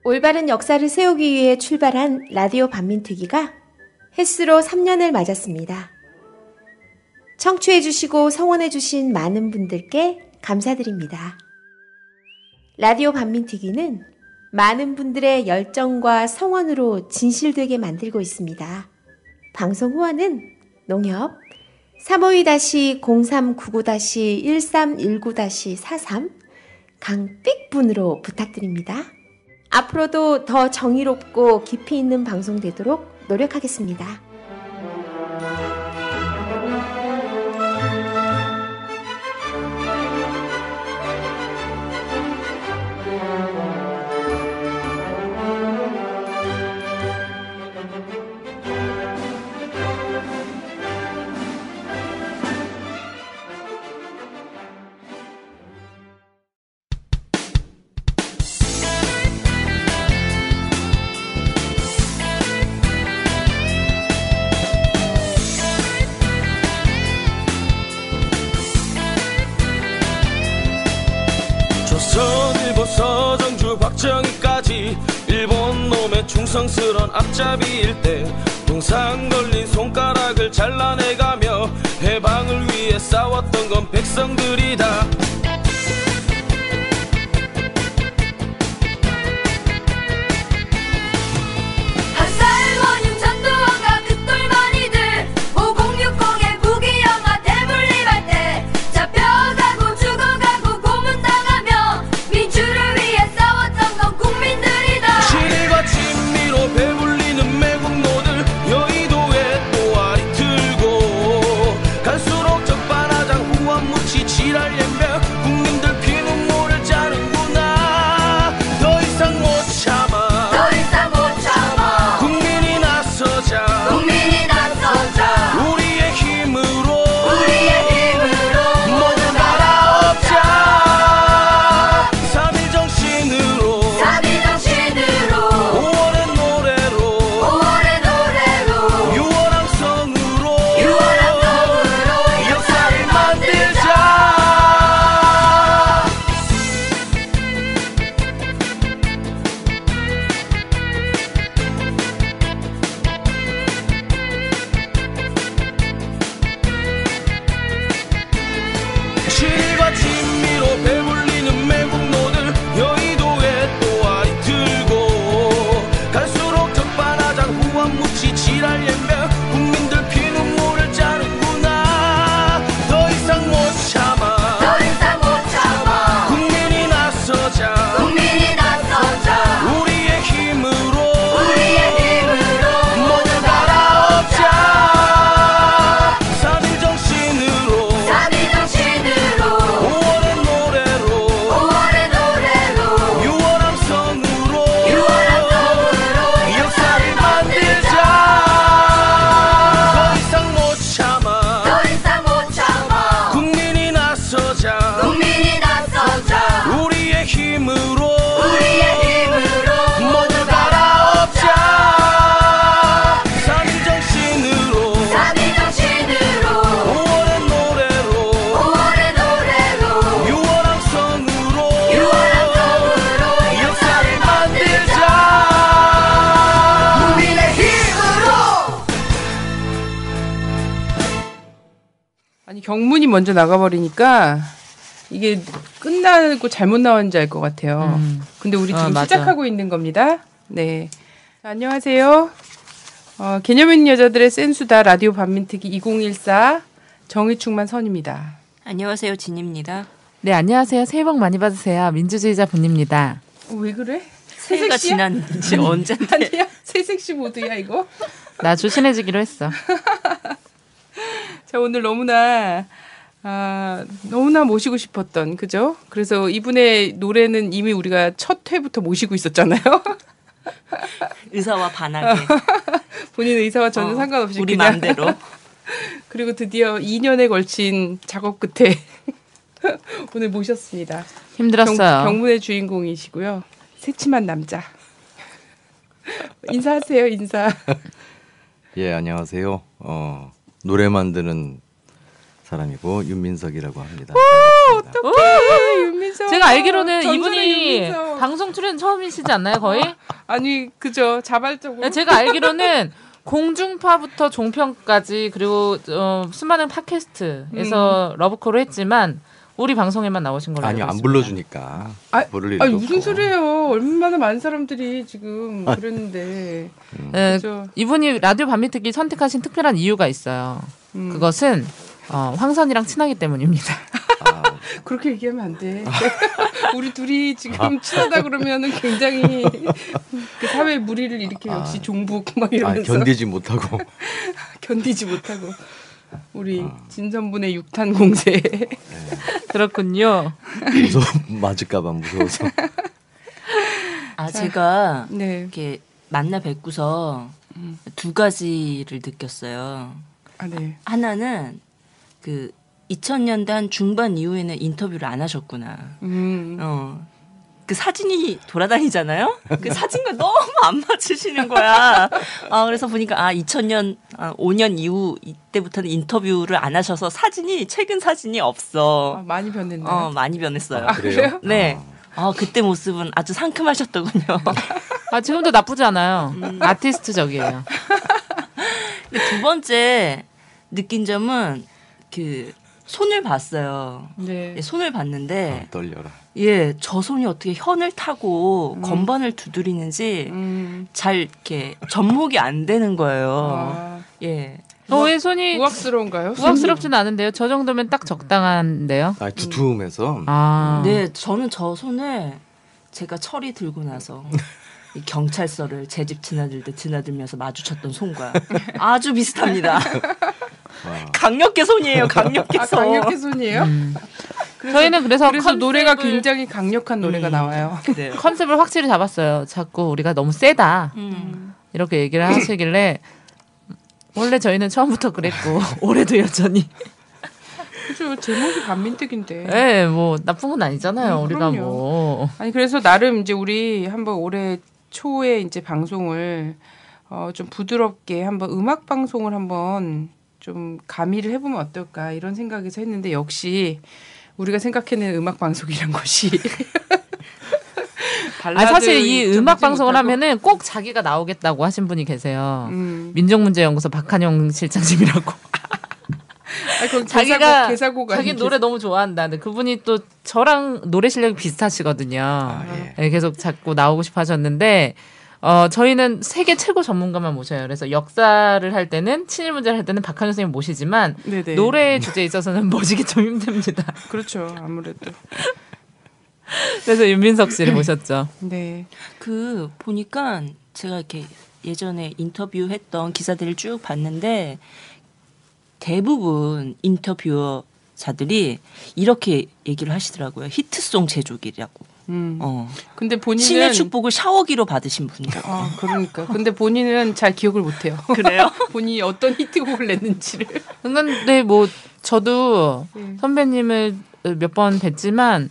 올바른 역사를 세우기 위해 출발한 라디오 반민특위가 햇수로 3년을 맞았습니다. 청취해주시고 성원해주신 많은 분들께 감사드립니다. 라디오 반민특위는 많은 분들의 열정과 성원으로 진실되게 만들고 있습니다. 방송 후원은 농협 352-0399-1319-43 강삑분으로 부탁드립니다. 앞으로도 더 정의롭고 깊이 있는 방송 되도록 노력하겠습니다. 서정주 박정희까지 일본 놈의 충성스런 앞잡이일 때 동상 걸린 손가락을 잘라내가며 해방을 위해 싸웠던 건 백성들이다. 경문이 먼저 나가버리니까 이게 끝나고 잘못 나왔는지 알 것 같아요. 근데 우리 지금 시작하고 있는 겁니다. 네. 안녕하세요. 개념 있는 여자들의 센수다 라디오 반민특위 2014 정의충만 선입니다. 안녕하세요. 진입니다. 네, 안녕하세요. 새해 복 많이 받으세요. 민주주의자 본입니다. 왜 그래? 새해가 지났는지 언젠데. 아니야. 새색시 모드야 이거? 나 조신해지기로 했어. 자, 오늘 너무나 모시고 싶었던, 그죠? 그래서 이분의 노래는 이미 우리가 첫 회부터 모시고 있었잖아요. 의사와 반하게. 본인 의사와 전혀 상관없이 우리 그냥. 마음대로. 그리고 드디어 2년에 걸친 작업 끝에 오늘 모셨습니다. 힘들었어요. 경문의 주인공이시고요. 새침한 남자. 인사하세요, 인사. 예, 안녕하세요. 노래 만드는 사람이고 윤민석이라고 합니다. 어떡해, 윤민석. 제가 알기로는 전설의 이분이 윤민석. 방송 출연 처음이시지 않나요, 거의? 아니, 그죠. 자발적으로. 제가 알기로는 공중파부터 종편까지 그리고 수많은 팟캐스트에서 러브콜을 했지만 우리 방송에만 나오신 걸로 아니요, 알고 안 있습니다. 불러주니까. 부를 일도 아니, 무슨 없고. 소리예요. 얼마나 많은 사람들이 지금 그랬는데. 네, 그죠. 이분이 라디오 반미특기 선택하신 특별한 이유가 있어요. 그것은 황선이랑 친하기 때문입니다. 그렇게 얘기하면 안 돼. 우리 둘이 지금 친하다 그러면은 굉장히 그 사회에 무리를 일으켜 역시 종북 막 이러면서 견디지 못하고. 견디지 못하고 우리 진선분의 육탄 공세. 그렇군요. 맞을까봐 무서워서. 제가 네. 이렇게 만나 뵙고서 두 가지를 느꼈어요. 네. 하나는 그 2000년대 한 중반 이후에는 인터뷰를 안 하셨구나. 그 사진이 돌아다니잖아요. 그 사진과 너무 안 맞추시는 거야. 그래서 보니까 2000년 5년 이후 이때부터는 인터뷰를 안 하셔서 사진이 최근 사진이 없어. 많이 변했나요? 많이 변했어요. 그래요? 네. 그때 모습은 아주 상큼하셨더군요. 지금도 나쁘지 않아요. 아티스트적이에요. 두 번째 느낀 점은 그 손을 봤어요. 네. 손을 봤는데 떨려라. 저 손이 어떻게 현을 타고 건반을 두드리는지 잘 이렇게 접목이 안 되는 거예요. 예. 왜 손이 우악스러운가요? 우악스럽진 않은데요. 저 정도면 딱 적당한데요. 두툼해서. 네, 저는 저 손을 제가 철이 들고 나서 이 경찰서를 제 집 지나들 때 지나들면서 마주쳤던 손과 아주 비슷합니다. 강력계 손이에요. 강력계 손. 강력계 손이에요? 저희는 그래서 노래가 굉장히 강력한 노래가 나와요. 그래요. 컨셉을 확실히 잡았어요. 자꾸 우리가 너무 세다 이렇게 얘기를 하시길래 원래 저희는 처음부터 그랬고 올해도 여전히. 그죠. 제목이 반민특인데. 네, 뭐 나쁜 건 아니잖아요. 우리가 그럼요. 뭐. 아니 그래서 나름 이제 우리 한번 올해 초에 이제 방송을 좀 부드럽게 한번 음악 방송을 한번 좀 가미를 해보면 어떨까 이런 생각에서 했는데 역시 우리가 생각해낸 음악 방송이란 것이 사실 이 음악 방송을 하면은 꼭 자기가 나오겠다고 하신 분이 계세요. 민족문제연구소 박한영 실장님이라고. 자기가 개사고가 자기 노래 너무 좋아한다. 근데 그분이 또 저랑 노래 실력이 비슷하시거든요. 네, 계속 자꾸 나오고 싶어 하셨는데 저희는 세계 최고 전문가만 모셔요. 그래서 역사를 할 때는 친일 문제를 할 때는 박한영 선생님 모시지만 네네. 노래 주제에 있어서는 모시기 좀 힘듭니다. 그렇죠. 아무래도. 그래서 윤민석 씨를 모셨죠. 네. 그 보니까 제가 이렇게 예전에 인터뷰했던 기사들을 쭉 봤는데 대부분 인터뷰어자들이 이렇게 얘기를 하시더라고요. 히트송 제조기라고. 근데 본인은 신의 축복을 샤워기로 받으신 분이라고. 그러니까. 근데 본인은 잘 기억을 못해요. 그래요? 본인이 어떤 히트곡을 냈는지를. 근데 뭐 저도 선배님을 몇 번 뵀지만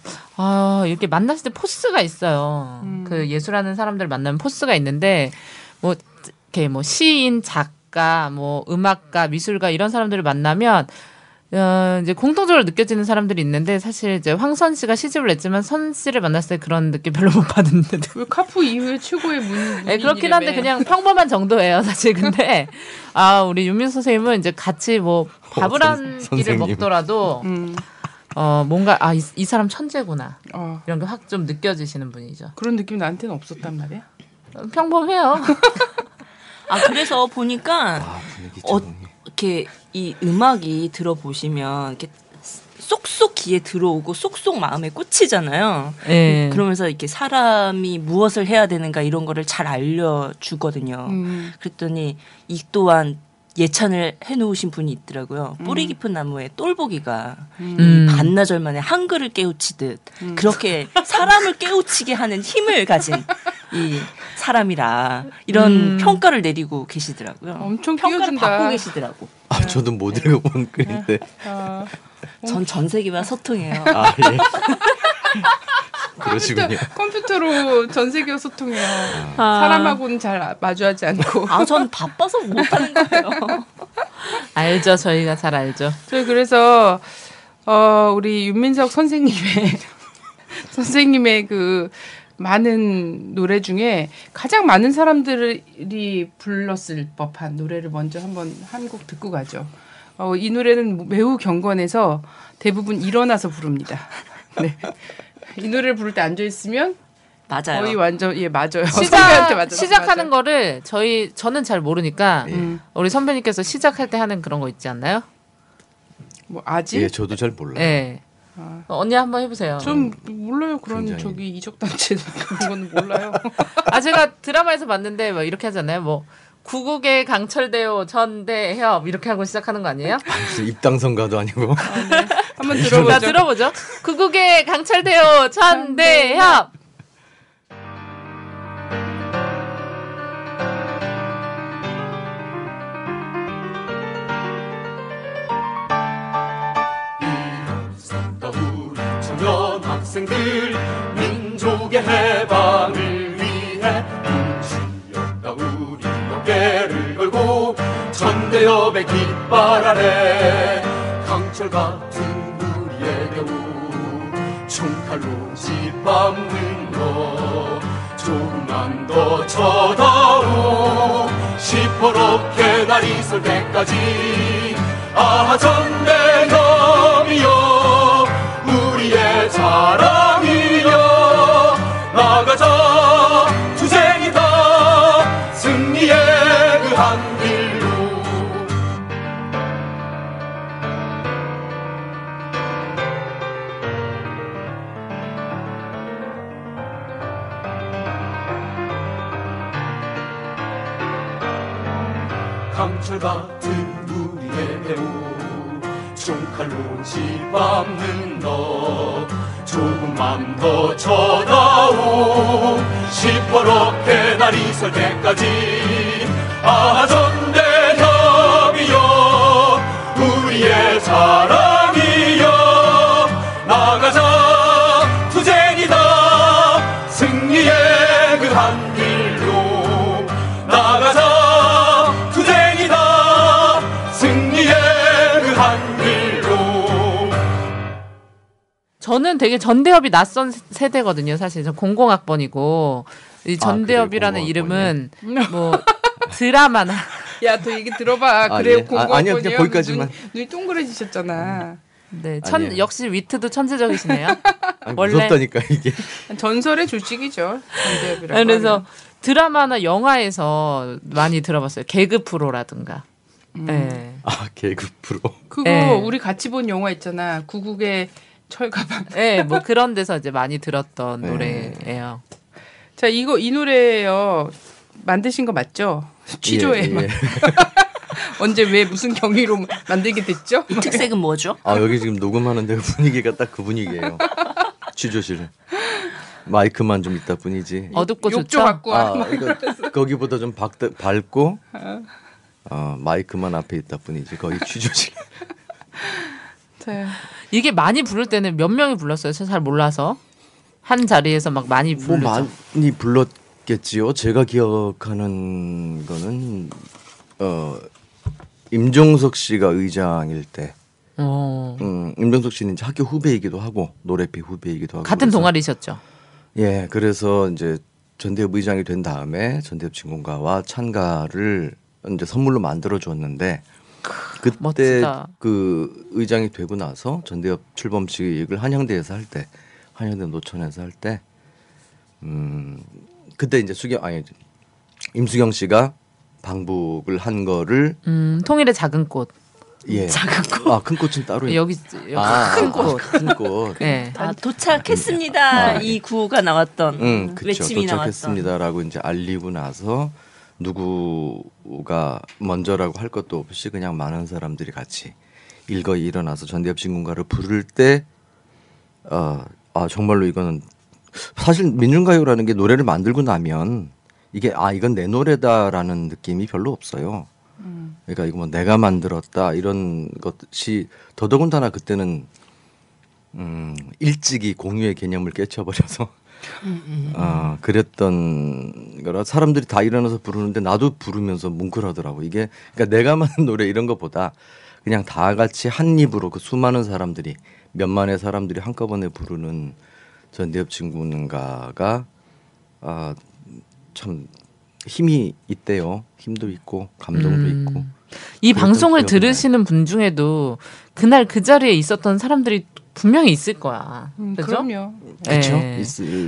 이렇게 만났을 때 포스가 있어요. 그 예술하는 사람들 만나면 포스가 있는데 뭐 이렇게 뭐 시인, 작가, 뭐 음악가, 미술가 이런 사람들을 만나면 이제 공통적으로 느껴지는 사람들이 있는데 사실 이제 황선 씨가 시집을 냈지만 선 씨를 만났을 때 그런 느낌 별로 못 받았는데. 왜 카푸 이후에 최고의 네, 그렇긴 한데 그냥 평범한 정도예요, 사실. 근데 우리 윤민석 선생님은 이제 같이 뭐 밥을 한 끼를 먹더라도 뭔가 이 사람 천재구나 이런 게 확 좀 느껴지시는 분이죠. 그런 느낌 나한테는 없었단 말이야. 평범해요. 그래서 보니까 이렇게 이 음악이 들어보시면 이렇게 쏙쏙 귀에 들어오고 쏙쏙 마음에 꽂히잖아요. 네. 그러면서 이렇게 사람이 무엇을 해야 되는가 이런 거를 잘 알려주거든요. 그랬더니 이 또한 예찬을 해놓으신 분이 있더라고요. 뿌리 깊은 나무에 똘보기가 반나절 만에 한글을 깨우치듯 그렇게 사람을 깨우치게 하는 힘을 가진 이 사람이라 이런 평가를 내리고 계시더라고요. 엄청 평가를 끼워준다. 받고 계시더라고. 저도 못 읽어본 글인데. 전 세계와 소통해요. 아, 예. 그러시군요. 컴퓨터로 전 세계와 소통해요. 사람하고는 잘 마주하지 않고. 전 바빠서 못하는 거예요. 알죠. 저희가 잘 알죠. 저희 그래서 우리 윤민석 선생님의 그 많은 노래 중에 가장 많은 사람들이 불렀을 법한 노래를 먼저 한번 한 곡 듣고 가죠. 이 노래는 매우 경건해서 대부분 일어나서 부릅니다. 네. 이 노래를 부를 때 앉아 있으면 맞아요. 거의 완전 맞아요. 시작하는 거를 저는 잘 모르니까 우리 선배님께서 시작할 때 하는 그런 거 있지 않나요? 뭐 아직? 예, 저도 잘 몰라요. 네. 언니 한번 해보세요. 좀 몰라요. 그런 굉장히. 저기 이적단체 그런 건 몰라요. 제가 드라마에서 봤는데 뭐 이렇게 하잖아요. 뭐 구국의 강철대요 전대협 이렇게 하고 시작하는 거 아니에요? 무슨 입당선가도 아니고. 네. 한번 자, 들어보죠. 구국의 강철대요 전대협. 청년 학생들 민족의 해방을 위해 눈치였다 우리 어깨를 걸고 전대협의 깃발 아래 강철 같은 우리의 배우 총칼로 짓밟는 너 조금만 더 쳐다오 시퍼렇게 날이 설 때까지 전대협이여 우리의 자랑이여 나가자 투쟁이다 승리의 그 한 길로 강철 같은 우리의 배우 총칼로 짓밟는 너 조금만 더 쳐다오 시퍼렇게 날이 설 때까지 전대협이여 우리의 자랑이여 나가자 투쟁이다 승리의 그 한 길로 나가자 투쟁이다 승리의 그 한 길로. 저는 되게 전대협이 낯선 세대거든요. 사실 저 00학번이고 이 전대협이라는 그래요? 이름은 뭐 드라마나 야, 너 얘기 들어봐. 그래, 예. 아니요, 그냥 거기까지만. 눈이 동그래지셨잖아. 네, 아니에요. 역시 위트도 천재적이시네요. 원래 무섭다니까 이게. 전설의 조직이죠. 전대협이라고 그래서 하면. 드라마나 영화에서 많이 들어봤어요. 개그 프로라든가. 네. 개그 프로. 그거 네. 우리 같이 본 영화 있잖아. 구국의 철가방. 네, 뭐 그런 데서 이제 많이 들었던 네. 노래예요. 자, 이 노래요. 만드신 거 맞죠? 취조에 막. 언제 왜 무슨 경위로 만들게 됐죠? 이 특색은 뭐죠? 여기 지금 녹음하는 데 분위기가 딱 그 분위기예요. 취조실. 마이크만 좀 있다 뿐이지. 어둡고 욕조 좋죠. 갖고 와. 이거 거기보다 좀 밝고 마이크만 앞에 있다 뿐이지. 거기 취조실. 네. 이게 많이 부를 때는 몇 명이 불렀어요? 제가 잘 몰라서. 한 자리에서 막 많이 뭐 부르죠. 많이 불렀겠지요. 제가 기억하는 거는 임종석 씨가 의장일 때. 임종석 씨는 이제 학교 후배이기도 하고 노래피 후배이기도 하고. 같은 그래서, 동아리셨죠. 예, 그래서 이제 전대협 의장이 된 다음에 전대협 진공가와 찬가를 이제 선물로 만들어 줬는데 그때 멋지다. 그 의장이 되고 나서 전대협 출범식을 한양대에서 할 때, 한양대 노천에서 할 때, 그때 이제 임수경 씨가 방북을 한 거를 통일의 작은 꽃. 예. 작은 꽃. 큰 꽃은 따로 여기 큰 꽃. 큰 꽃. 네. 도착했습니다. 이 구호가 나왔던 그쵸. 외침이 나왔던. 도착했습니다라고 이제 알리고 나서 누구가 먼저라고 할 것도 없이 그냥 많은 사람들이 같이 일거에 일어나서 전대협 진군가를 부를 때 정말로 이거는 사실 민중가요라는 게 노래를 만들고 나면 이게 이건 내 노래다라는 느낌이 별로 없어요. 그러니까 이거 뭐 내가 만들었다 이런 것이 더더군다나 그때는 일찍이 공유의 개념을 깨쳐버려서 그랬던 거라 사람들이 다 일어나서 부르는데 나도 부르면서 뭉클하더라고. 이게 그러니까 내가 만든 노래 이런 것보다 그냥 다 같이 한 입으로 그 수많은 사람들이 몇만의 사람들이 한꺼번에 부르는 전대엽 친구인가가 참 힘이 있대요. 힘도 있고 감동도 있고. 이 방송을 들으시는 분 중에도 그날 그 자리에 있었던 사람들이 분명히 있을 거야. 그죠? 그럼요. 그렇죠. 네.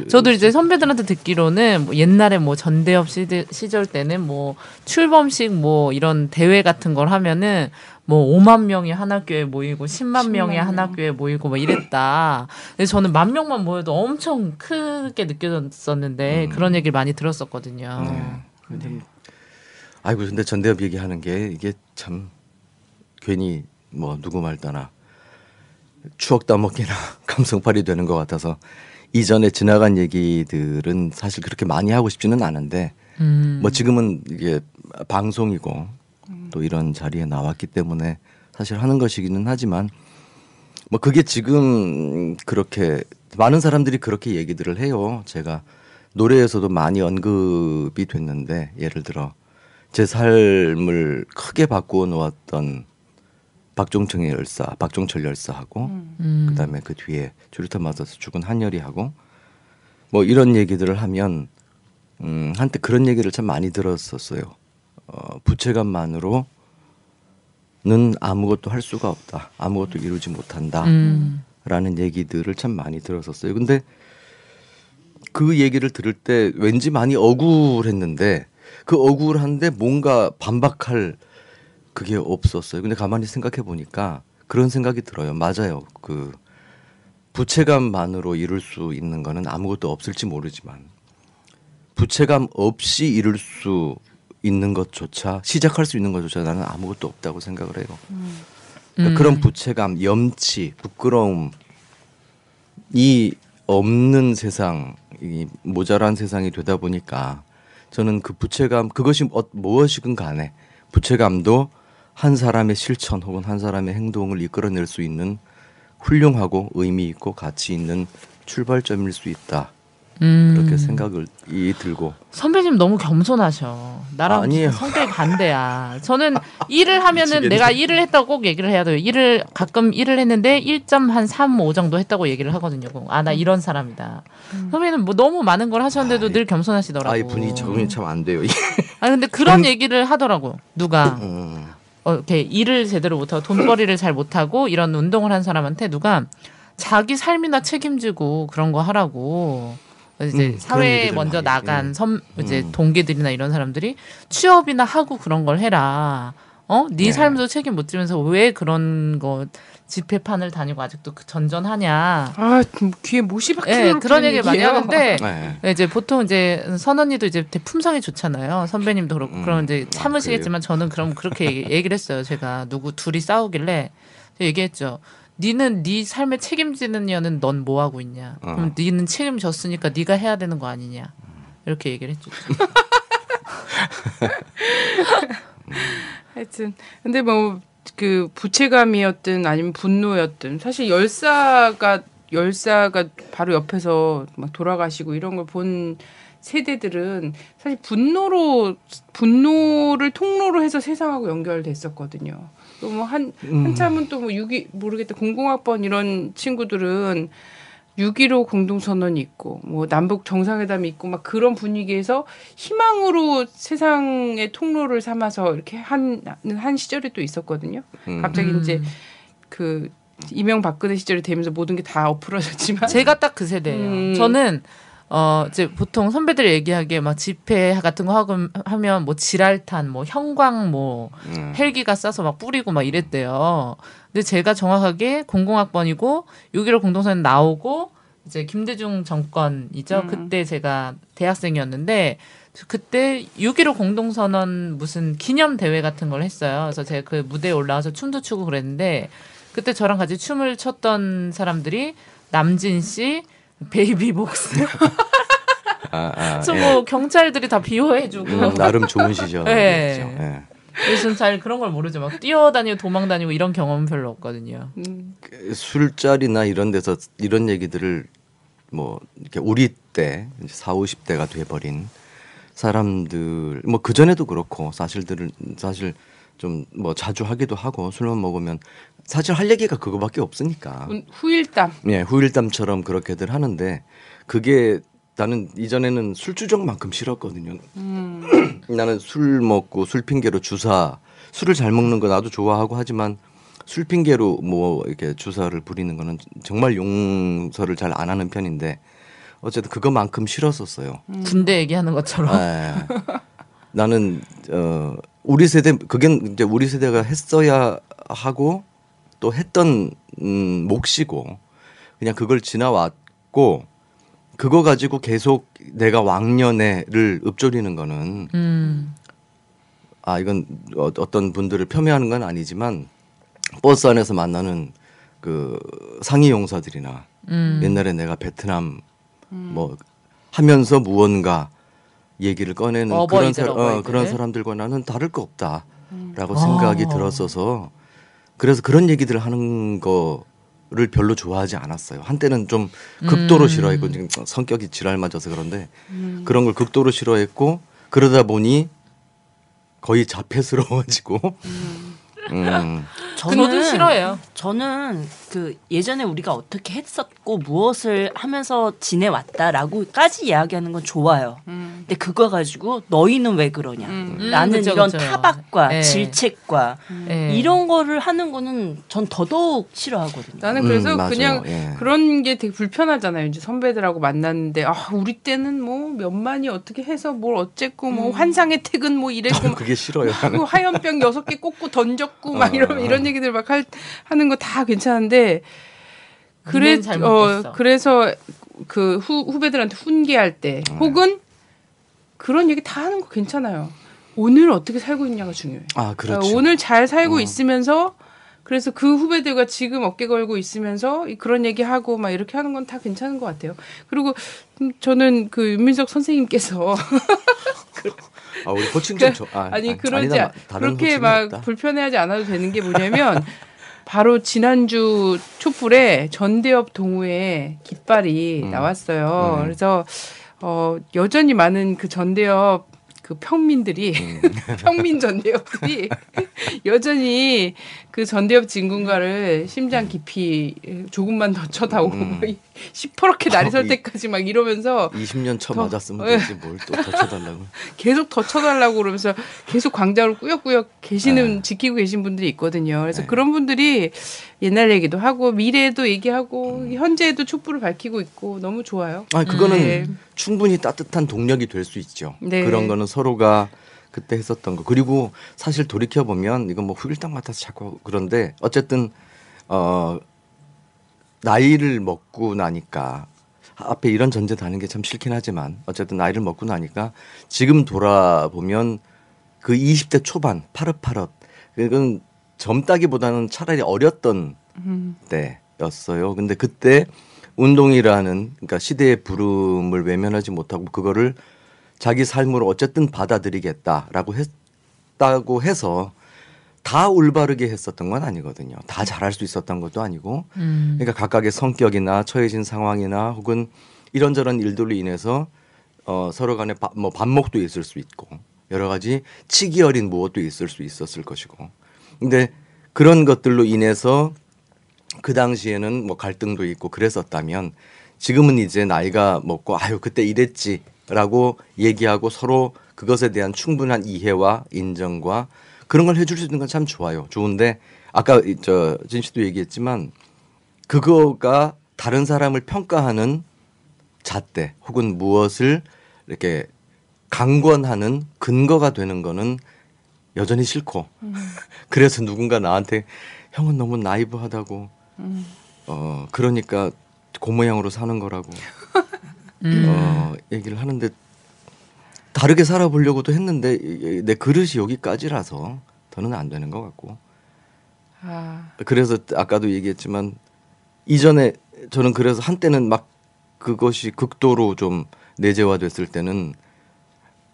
저도 이제 선배들한테 듣기로는 뭐 옛날에 뭐 전대엽 시절 때는 뭐 출범식 뭐 이런 대회 같은 걸 하면은 뭐 5만 명이 한 학교에 모이고 10만 명이 한 학교에 모이고 뭐 이랬다. 근데 저는 10,000명 모여도 엄청 크게 느껴졌었는데 그런 얘기를 많이 들었었거든요. 아이고 근데 전대엽 얘기하는 게 이게 참 괜히 뭐 누구 말 따나 추억 따먹기나 감성팔이 되는 것 같아서 이전에 지나간 얘기들은 사실 그렇게 많이 하고 싶지는 않은데 뭐 지금은 이게 방송이고 또 이런 자리에 나왔기 때문에 사실 하는 것이기는 하지만 뭐 그게 지금 그렇게 많은 사람들이 그렇게 얘기들을 해요. 제가 노래에서도 많이 언급이 됐는데 예를 들어 제 삶을 크게 바꾸어 놓았던 박종철 열사하고 그다음에 그 뒤에 주류탄 맞아서 죽은 한여리하고 뭐 이런 얘기들을 하면 한때 그런 얘기를 참 많이 들었었어요. 부채감만으로는 아무것도 할 수가 없다. 아무것도 이루지 못한다. 라는 얘기들을 참 많이 들었었어요. 근데 그 얘기를 들을 때 왠지 많이 억울했는데 그 억울한데 뭔가 반박할 그게 없었어요. 근데 가만히 생각해 보니까 그런 생각이 들어요. 맞아요. 그 부채감만으로 이룰 수 있는 거는 아무것도 없을지 모르지만 부채감 없이 이룰 수 있는 것조차 시작할 수 있는 것조차 나는 아무것도 없다고 생각을 해요. 그러니까 그런 부채감, 염치, 부끄러움이 없는 세상, 이 모자란 세상이 되다 보니까 저는 그 부채감 그것이 무엇이든 간에 부채감도 한 사람의 실천 혹은 한 사람의 행동을 이끌어낼 수 있는 훌륭하고 의미 있고 가치 있는 출발점일 수 있다. 그렇게 생각이 들고. 선배님 너무 겸손하셔. 나랑 아니에요. 성격이 반대야. 저는 일을 하면은 내가 일을 했다고 꼭 얘기를 해야 돼요. 가끔 일을 했는데 1.35 정도 했다고 얘기를 하거든요. 나 이런 사람이다. 선배님은 뭐 너무 많은 걸 하셨는데도 늘 겸손하시더라고. 분위기 적응이 참 안 돼요. 근데 그런 얘기를 하더라고. 누가 이렇게 일을 제대로 못하고 돈벌이를 잘 못하고 이런 운동을 한 사람한테 누가 자기 삶이나 책임지고 그런 거 하라고. 이제 사회에 먼저 나간 이제 동기들이나 이런 사람들이 취업이나 하고 그런 걸 해라. 네 삶도 책임 못 지면서 왜 그런 거 집회판을 다니고 아직도 전전하냐. 귀에 못이 박히는 그런 얘기를 많이 하는데 이제 보통 이제 선언니도 이제 품성이 좋잖아요. 선배님도 그렇고 그럼 이제 참으시겠지만 저는 그럼 그렇게 얘기를 했어요. 제가 누구 둘이 싸우길래 얘기했죠. 니는 네 삶에 책임지는 년은 넌 뭐 하고 있냐? 그럼 니는 책임졌으니까 네가 해야 되는 거 아니냐? 이렇게 얘기를 했죠. 하여튼 근데 뭐 그 부채감이었든 아니면 분노였든 사실 열사가 바로 옆에서 막 돌아가시고 이런 걸 본 세대들은 사실 분노를 통로로 해서 세상하고 연결됐었거든요. 또 뭐 한참은 또 뭐 모르겠다 00학번 이런 친구들은 6.15 공동선언이 있고 뭐 남북 정상회담이 있고 막 그런 분위기에서 희망으로 세상의 통로를 삼아서 이렇게 한 시절이 또 있었거든요. 갑자기 이제 그 이명박근혜 시절이 되면서 모든 게 다 엎으러졌지만 제가 딱 그 세대예요. 저는 이제 보통 선배들이 얘기하기에 막 집회 같은 거 하면 뭐 지랄탄, 뭐 형광, 뭐 헬기가 싸서 막 뿌리고 막 이랬대요. 근데 제가 정확하게 00학번이고 6.15 공동선언 나오고 이제 김대중 정권이죠. 그때 제가 대학생이었는데 그때 6.15 공동선언 무슨 기념 대회 같은 걸 했어요. 그래서 제가 그 무대에 올라와서 춤도 추고 그랬는데 그때 저랑 같이 춤을 췄던 사람들이 남진 씨, 베이비복스. 그래서 예. 뭐 경찰들이 다 비호해주고. 나름 좋은 시절이죠. 네. 예. 요즘 잘 그런 걸 모르죠. 막 뛰어다니고 도망다니고 이런 경험은 별로 없거든요. 술자리나 이런 데서 이런 얘기들을 뭐 이렇게 우리 때 이제 40, 50대가 돼버린 사람들 뭐 그 전에도 그렇고 사실 좀 뭐 자주 하기도 하고 술만 먹으면 사실 할 얘기가 그거밖에 없으니까. 후일담. 예, 후일담처럼 그렇게들 하는데 그게 나는 이전에는 술주정만큼 싫었거든요. 나는 술 먹고 술 핑계로 술을 잘 먹는 거 나도 좋아하고 하지만 술 핑계로 뭐 이렇게 주사를 부리는 거는 정말 용서를 잘 안 하는 편인데 어쨌든 그거만큼 싫었었어요. 군대 얘기하는 것처럼. 예. 나는 우리 세대 그게 이제 우리 세대가 했어야 하고 또 했던 몫이고 그냥 그걸 지나왔고 그거 가지고 계속 내가 왕년에를 읊조리는 거는 이건 어떤 분들을 폄훼하는 건 아니지만 버스 안에서 만나는 그 상위 용사들이나 옛날에 내가 베트남 뭐 하면서 무언가 얘기를 꺼내는 그런 사람들과 나는 다를 거 없다라고 생각이 들었어서 그래서 그런 얘기들을 하는 거를 별로 좋아하지 않았어요. 한때는 좀 극도로 싫어했고 지금 성격이 지랄 맞아서 그런데 그런 걸 극도로 싫어했고 그러다 보니 거의 자폐스러워지고 저도 싫어해요. 저는 그 예전에 우리가 어떻게 했었고 무엇을 하면서 지내왔다라고까지 이야기하는 건 좋아요. 근데 그거 가지고 너희는 왜 그러냐. 라는 그쵸, 이런 그쵸. 타박과 네. 질책과 네. 이런 거를 하는 거는 전 더더욱 싫어하거든요. 나는 그래서 맞아요. 그냥 예. 그런 게 되게 불편하잖아요. 이제 선배들하고 만났는데 우리 때는 뭐 몇만이 어떻게 해서 뭘 어쨌고 뭐 환상의 퇴근 뭐 이랬고 그게 싫어요. 그 화염병 6개 꽂고 던졌고 막 이런 얘기들 막 하는 거 다 괜찮은데 니네는 잘못됐어. 그래서 그 후배들한테 훈계할 때 혹은 그런 얘기 다 하는 거 괜찮아요. 오늘 어떻게 살고 있냐가 중요해요. 그렇죠. 오늘 잘 살고 있으면서 그래서 그 후배들과 지금 어깨 걸고 있으면서 그런 얘기하고 막 이렇게 하는 건 다 괜찮은 것 같아요. 그리고 저는 그 윤민석 선생님께서 우리 호칭 좀 그렇게 막 불편해하지 않아도 되는 게 뭐냐면 바로 지난주 촛불에 전대협 동우의 깃발이 나왔어요. 그래서 여전히 많은 그 전대협 그 평민들이 평민 전대협들이 여전히 그 전대협 진군가를 심장 깊이 조금만 더 쳐다오고 시퍼렇게 날이 설 때까지 막 이러면서 20년 쳐 맞았으면 되지 뭘 또 더 쳐달라고 계속 더 쳐달라고 그러면서 계속 광장을 꾸역꾸역 지키고 계신 분들이 있거든요. 그래서 그런 분들이 옛날 얘기도 하고 미래에도 얘기하고 현재에도 촛불을 밝히고 있고 너무 좋아요. 그거는 충분히 따뜻한 동력이 될 수 있죠. 네. 그런 거는 서로가 그때 했었던 거. 그리고 사실 돌이켜 보면 이건 뭐 후일담 같아서 자꾸 그런데 어쨌든 나이를 먹고 나니까 앞에 이런 전제 다는 게 참 싫긴 하지만 어쨌든 나이를 먹고 나니까 지금 돌아보면 그 20대 초반 파릇파릇 그건 젊다기보다는 차라리 어렸던 때였어요. 근데 그때 운동이라는 그러니까 시대의 부름을 외면하지 못하고 그거를 자기 삶으로 어쨌든 받아들이겠다라고 했다고 해서 다 올바르게 했었던 건 아니거든요. 다 잘할 수 있었던 것도 아니고 그러니까 각각의 성격이나 처해진 상황이나 혹은 이런저런 일들로 인해서 서로 간에 뭐 반목도 있을 수 있고 여러 가지 치기 어린 무엇도 있을 수 있었을 것이고 근데 그런 것들로 인해서 그 당시에는 뭐 갈등도 있고 그랬었다면 지금은 이제 나이가 먹고 그때 이랬지라고 얘기하고 서로 그것에 대한 충분한 이해와 인정과 그런 걸 해줄 수 있는 건 참 좋아요. 좋은데 아까 진 씨도 얘기했지만 그거가 다른 사람을 평가하는 잣대 혹은 무엇을 이렇게 강권하는 근거가 되는 거는 여전히 싫고 그래서 누군가 나한테 형은 너무 나이브하다고 그러니까 그 모양으로 사는 거라고 얘기를 하는데 다르게 살아보려고도 했는데 내 그릇이 여기까지라서 더는 안 되는 것 같고 그래서 아까도 얘기했지만 이전에 저는 그래서 한때는 막 그것이 극도로 좀 내재화됐을 때는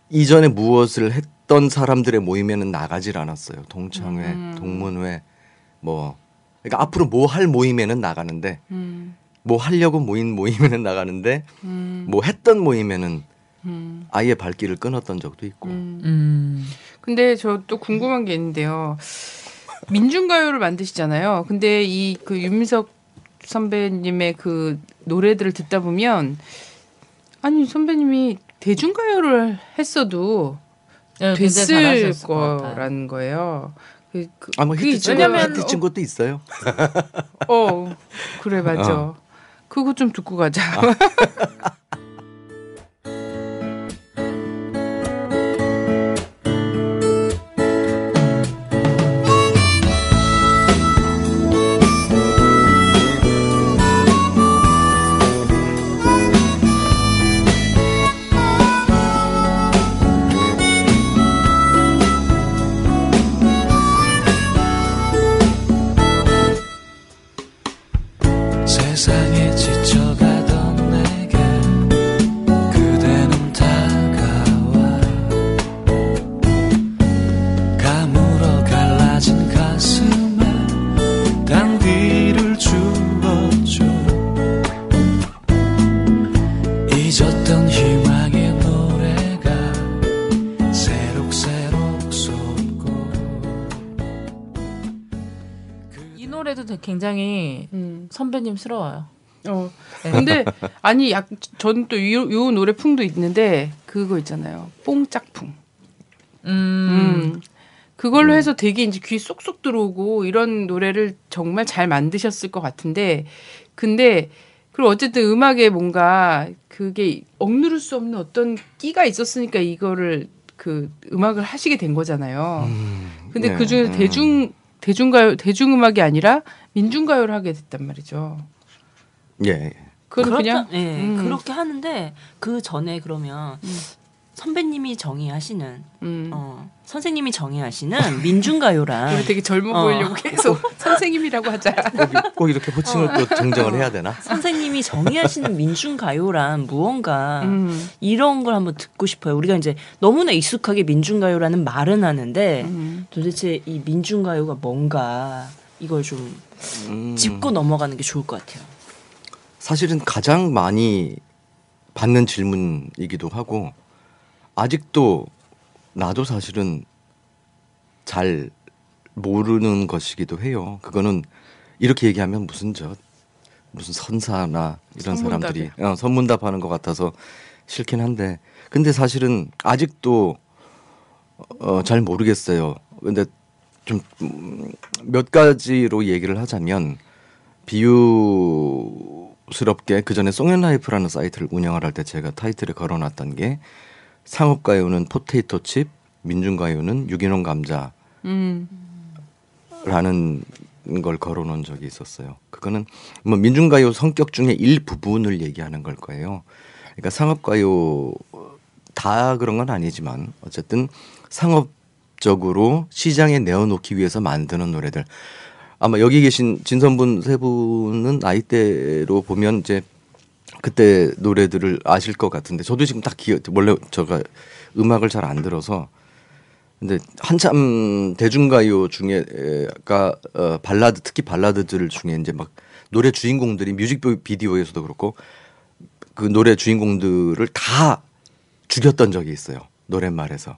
이전에 무엇을 했던 사람들의 모임에는 나가질 않았어요. 동창회, 동문회, 뭐 그러니까 앞으로 뭐 할 모임에는 나가는데 뭐 하려고 모인 모임에는 나가는데 뭐 했던 모임에는 아예 발길을 끊었던 적도 있고. 근데 저 또 궁금한 게 있는데요. 민중가요를 만드시잖아요. 근데 이 그 윤미석 선배님의 그 노래들을 듣다 보면 아니 선배님이 대중가요를 했어도 됐을 거라는 거예요. 뭐 히트친 것도 있어요. 그래 맞아. 그거 좀 듣고 가자. 세상에 지쳐가던 내게 그대는 다가와 가물어 갈라진 가슴에 단비를 주었죠. 잊었던 희망의 노래가 새록새록 솟고 이 노래도 굉장히 선배님스러워요. 근데 아니 저는 또 요 노래 풍도 있는데 그거 있잖아요. 뽕짝풍. 그걸로 해서 되게 이제 귀 쏙쏙 들어오고 이런 노래를 정말 잘 만드셨을 것 같은데 근데 그리고 어쨌든 음악에 뭔가 그게 억누를 수 없는 어떤 끼가 있었으니까 이거를 그 음악을 하시게 된 거잖아요. 근데 그 중에서 대중음악이 아니라 민중가요를 하게 됐단 말이죠. 예. 그건 그냥 그렇게 하는데 그 전에 그러면 선배님이 정의하시는 선생님이 정의하시는 민중가요란 우리 되게 젊어 보이려고 계속 선생님이라고 하자. 꼭 이렇게 호칭을 또 정정을 해야 되나? 선생님이 정의하시는 민중가요란 무언가 이런 걸 한번 듣고 싶어요. 우리가 이제 너무나 익숙하게 민중가요라는 말은 하는데 도대체 이 민중가요가 뭔가 이걸 좀 짚고 넘어가는 게 좋을 것 같아요. 사실은 가장 많이 받는 질문이기도 하고 아직도 나도 사실은 잘 모르는 것이기도 해요. 그거는 이렇게 얘기하면 무슨 선사나 이런 사람들이 선문답하는 것 같아서 싫긴 한데 근데 사실은 아직도 잘 모르겠어요. 근데 좀 몇 가지로 얘기를 하자면 비유스럽게 그 전에 송앤라이프라는 사이트를 운영을 할 때 제가 타이틀에 걸어놨던 게 상업가요는 포테이토 칩, 민중가요는 유기농 감자라는 걸 걸어놓은 적이 있었어요. 그거는 뭐 민중가요 성격 중에 일부분을 얘기하는 걸 거예요. 그러니까 상업가요 다 그런 건 아니지만 어쨌든 상업적으로 시장에 내어놓기 위해서 만드는 노래들. 아마 여기 계신 진선분 세 분은 나이대로 보면 이제 그때 노래들을 아실 것 같은데 저도 지금 딱 원래 제가 음악을 잘 안 들어서 근데 한참 대중가요 중에가 발라드 특히 발라드들 중에 이제 막 노래 주인공들이 뮤직비디오에서도 그렇고 그 노래 주인공들을 다 죽였던 적이 있어요. 노랫말에서.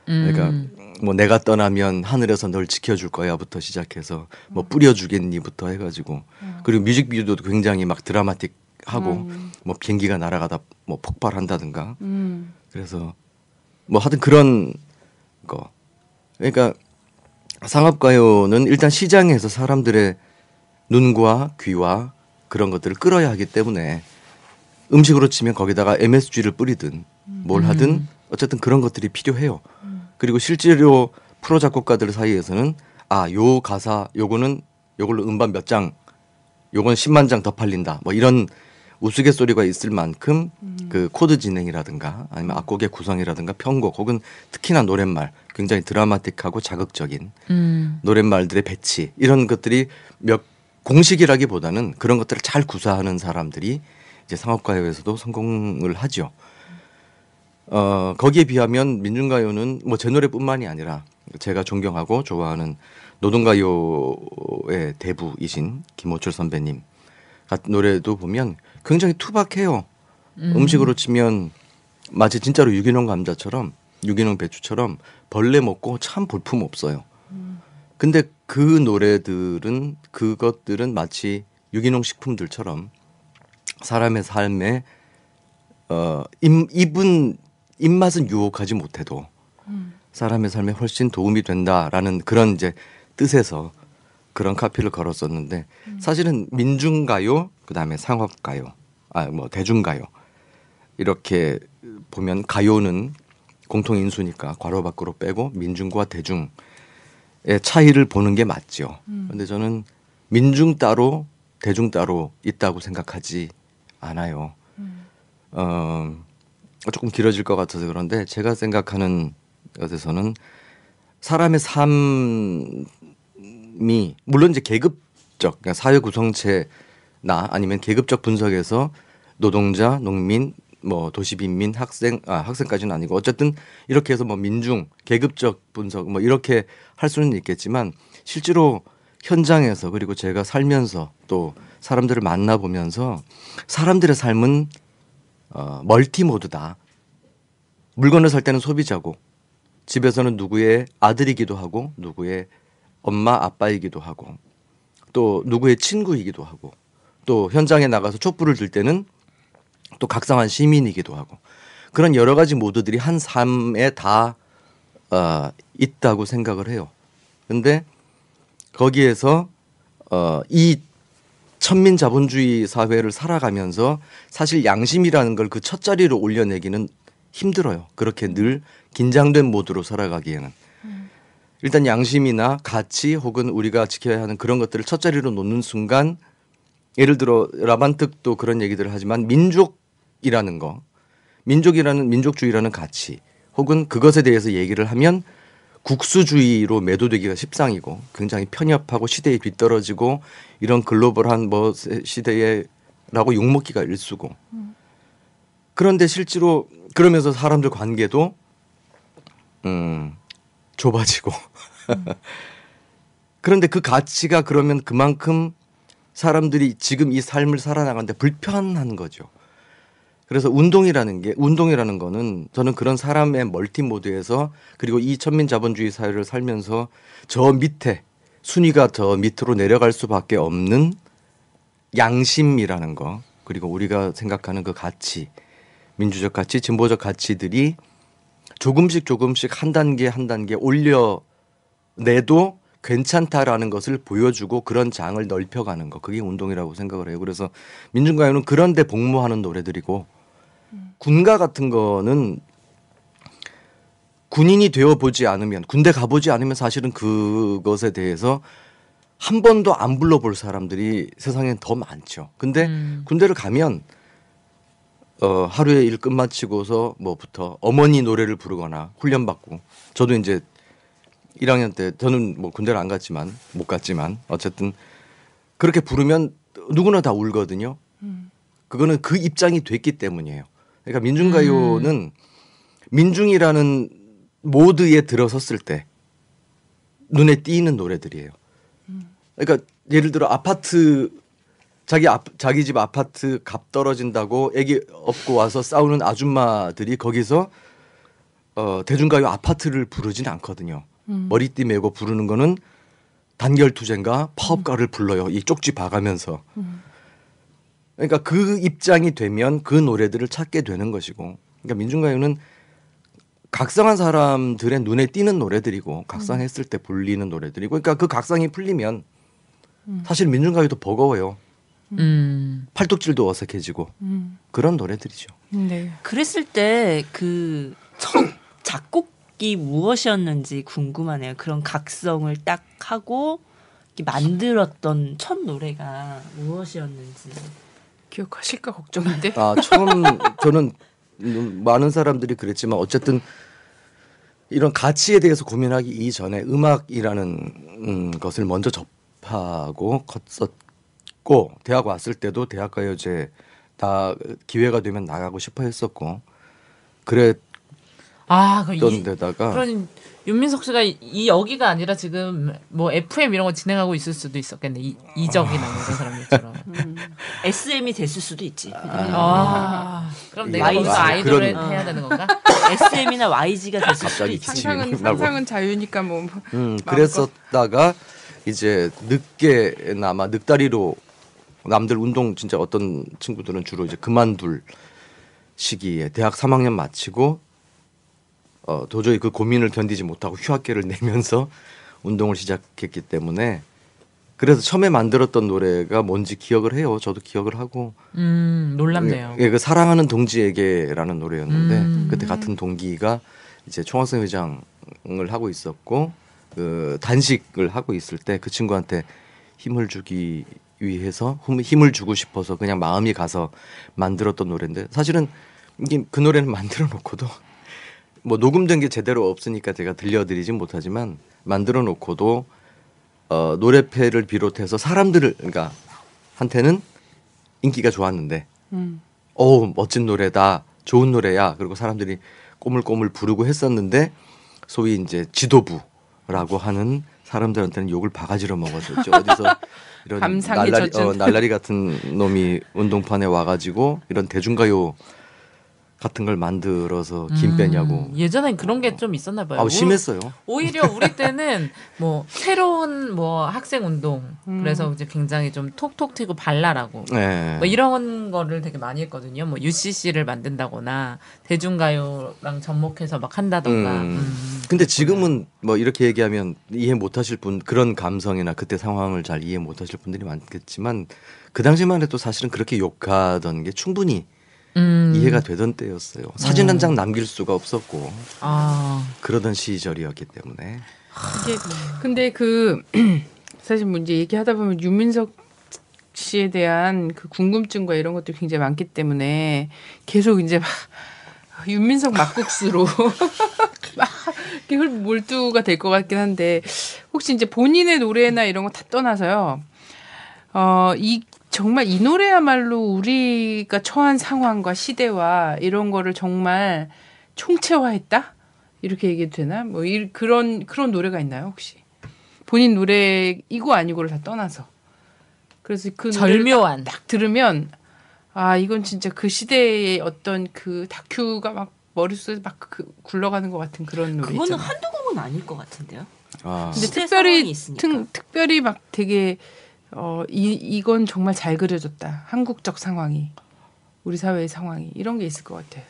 그러니까 뭐 내가 떠나면 하늘에서 널 지켜줄 거야부터 시작해서 뭐 뿌려주겠니부터 해가지고 그리고 뮤직비디오도 굉장히 막 드라마틱하고 뭐 비행기가 날아가다 뭐 폭발한다든가 그래서 뭐 하여튼 그런 거 그러니까 상업가요는 일단 시장에서 사람들의 눈과 귀와 그런 것들을 끌어야 하기 때문에 음식으로 치면 거기다가 MSG를 뿌리든 뭘 하든 어쨌든 그런 것들이 필요해요. 그리고 실제로 프로 작곡가들 사이에서는 요 가사 요거는 요걸로 음반 몇 장 요건 10만 장 더 팔린다 뭐 이런 우스갯소리가 있을 만큼 그 코드 진행이라든가 아니면 악곡의 구성이라든가 편곡 혹은 특히나 노랫말 굉장히 드라마틱하고 자극적인 노랫말들의 배치 이런 것들이 몇 공식이라기보다는 그런 것들을 잘 구사하는 사람들이 이제 상업가요에서도 성공을 하죠. 거기에 비하면 민중가요는 뭐 제 노래뿐만이 아니라 제가 존경하고 좋아하는 노동가요의 대부이신 김호철 선배님 같은 노래도 보면 굉장히 투박해요. 음식으로 치면 마치 진짜로 유기농 감자처럼 유기농 배추처럼 벌레 먹고 참 볼품 없어요. 근데 그 노래들은 그것들은 마치 유기농 식품들처럼 사람의 삶에 입맛은 유혹하지 못해도 사람의 삶에 훨씬 도움이 된다라는 그런 이제 뜻에서 그런 카피를 걸었었는데 사실은 민중가요 그다음에 상업가요 뭐 대중가요 이렇게 보면 가요는 공통인수니까 괄호 밖으로 빼고 민중과 대중의 차이를 보는 게 맞죠. 그런데 저는 민중 따로 대중 따로 있다고 생각하지 않아요. 조금 길어질 것 같아서 그런데 제가 생각하는 것에서는 사람의 삶이 물론 이제 계급적 그러니까 사회 구성체나 아니면 계급적 분석에서 노동자, 농민, 뭐 도시빈민, 학생까지는 아니고 어쨌든 이렇게 해서 뭐 민중, 계급적 분석 뭐 이렇게 할 수는 있겠지만 실제로 현장에서 그리고 제가 살면서 또 사람들을 만나보면서 사람들의 삶은 멀티 모드다. 물건을 살 때는 소비자고 집에서는 누구의 아들이기도 하고 누구의 엄마 아빠이기도 하고 또 누구의 친구이기도 하고 또 현장에 나가서 촛불을 들 때는 또 각성한 시민이기도 하고 그런 여러 가지 모드들이 한 삶에 다 있다고 생각을 해요. 근데 거기에서 이 천민 자본주의 사회를 살아가면서 사실 양심이라는 걸 그 첫 자리로 올려내기는 힘들어요. 그렇게 늘 긴장된 모드로 살아가기에는. 일단 양심이나 가치 혹은 우리가 지켜야 하는 그런 것들을 첫 자리로 놓는 순간 예를 들어 라반특도 그런 얘기들을 하지만 민족이라는 거 민족주의라는 가치 혹은 그것에 대해서 얘기를 하면 국수주의로 매도되기가 십상이고 굉장히 편협하고 시대에 뒤떨어지고 이런 글로벌한 뭐 시대에라고 욕먹기가 일쑤고 그런데 실제로 그러면서 사람들 관계도 좁아지고 그런데 그 가치가 그러면 그만큼 사람들이 지금 이 삶을 살아나가는데 불편한 거죠. 그래서 운동이라는 거는 저는 그런 사람의 멀티 모드에서 그리고 이 천민 자본주의 사회를 살면서 저 밑에 순위가 저 밑으로 내려갈 수밖에 없는 양심이라는 거 그리고 우리가 생각하는 그 가치 민주적 가치 진보적 가치들이 조금씩 한 단계 올려내도 괜찮다라는 것을 보여주고 그런 장을 넓혀가는 거 그게 운동이라고 생각을 해요. 그래서 민중가요는 그런 데 복무하는 노래들이고 군가 같은 거는 군인이 되어보지 않으면 군대 가보지 않으면 사실은 그것에 대해서 한 번도 안 불러볼 사람들이 세상엔 더 많죠. 근데 군대를 가면 하루에 일 끝마치고서 뭐부터 어머니 노래를 부르거나 훈련받고 저도 이제 1학년 때 저는 뭐 군대를 안 갔지만 못 갔지만 어쨌든 그렇게 부르면 누구나 다 울거든요. 그거는 그 입장이 됐기 때문이에요. 그러니까 민중가요는 민중이라는 모드에 들어섰을 때 눈에 띄는 노래들이에요. 그러니까 예를 들어 아파트 자기 집 아파트 값 떨어진다고 애기 업고 와서 싸우는 아줌마들이 거기서 대중가요 아파트를 부르진 않거든요. 머리띠 메고 부르는 거는 단결투쟁가 파업가를 불러요. 이 쪽지 봐가면서. 그러니까 그 입장이 되면 그 노래들을 찾게 되는 것이고 그러니까 민중가요는 각성한 사람들의 눈에 띄는 노래들이고 각성했을 때 불리는 노래들이고 그러니까 그 각성이 풀리면 사실 민중가요도 버거워요. 팔뚝질도 어색해지고 그런 노래들이죠. 네. 그랬을 때 그 첫 작곡이 무엇이었는지 궁금하네요. 그런 각성을 딱 하고 만들었던 첫 노래가 무엇이었는지 기억하실까 걱정인데. 처음 저는 많은 사람들이 그랬지만 어쨌든 이런 가치에 대해서 고민하기 이전에 음악이라는 것을 먼저 접하고 컸었고 대학 왔을 때도 대학가요제 다 기회가 되면 나가고 싶어 했었고 그랬던 데다가 그런 윤민석 씨가 이 여기가 아니라 지금 뭐 FM 이런 거 진행하고 있을 수도 있었겠네. 이적이나 뭐 이런 사람들처럼. SM이 됐을 수도 있지. 그럼 내가 거기서 아이돌을 해야 되는 건가? SM이나 YG가 됐을 수도 있지. 상상은 자유니까 뭐. 그랬었다가 이제 늦게나마 늑다리로 남들 운동 진짜 어떤 친구들은 주로 이제 그만둘 시기에 대학 3학년 마치고 도저히 그 고민을 견디지 못하고 휴학계를 내면서 운동을 시작했기 때문에 그래서 처음에 만들었던 노래가 뭔지 기억을 해요. 저도 기억을 하고. 놀랍네요. 예, 그 사랑하는 동지에게라는 노래였는데 그때 같은 동기가 이제 총학생 회장을 하고 있었고 그 단식을 하고 있을 때 그 친구한테 힘을 주기 위해서 힘을 주고 싶어서 그냥 마음이 가서 만들었던 노래인데 사실은 이게 그 노래는 만들어 놓고도 뭐 녹음된 게 제대로 없으니까 제가 들려드리진 못하지만 만들어 놓고도 노래패를 비롯해서 사람들을 그러니까 한테는 인기가 좋았는데 멋진 노래다 좋은 노래야 그리고 사람들이 꼬물꼬물 부르고 했었는데 소위 이제 지도부라고 하는 사람들한테는 욕을 바가지로 먹었었죠. 어디서 이런 날라리 같은 놈이 운동판에 와가지고 이런 대중가요 같은 걸 만들어서 김 빼냐고. 예전엔 그런 게 좀 있었나 봐요. 심했어요. 오히려 우리 때는 뭐 새로운 뭐 학생 운동 그래서 이제 굉장히 좀 톡톡 튀고 발랄하고 네. 뭐 이런 거를 되게 많이 했거든요. 뭐 UCC를 만든다거나 대중가요랑 접목해서 막 한다던가. 근데 지금은 뭐 이렇게 얘기하면 이해 못하실 분 그런 감성이나 그때 상황을 잘 이해 못하실 분들이 많겠지만 그 당시만 해도 사실은 그렇게 욕하던 게 충분히 이해가 되던 때였어요. 사진 한 장 남길 수가 없었고 그러던 시절이었기 때문에. 이게 근데 그 사실 뭐 이제 얘기하다 보면 윤민석 씨에 대한 그 궁금증과 이런 것들이 굉장히 많기 때문에 계속 이제 막 윤민석 막국수로 막 이렇게 몰두가 될 것 같긴 한데 혹시 이제 본인의 노래나 이런 거 다 떠나서요. 정말 이 노래야말로 우리가 처한 상황과 시대와 이런 거를 정말 총체화했다? 이렇게 얘기해도 되나? 뭐 그런 노래가 있나요, 혹시? 본인 노래 이거 아니고를 다 떠나서. 그래서 그 절묘한 딱 들으면 이건 진짜 그 시대의 어떤 그 다큐가 막 머릿속에 막 굴러가는 것 같은 그런 노래. 그거는 한두 곡은 아닐 것 같은데요. 근데 특별히 막 되게 이건 정말 잘 그려졌다. 한국적 상황이 우리 사회의 상황이 이런 게 있을 것 같아요.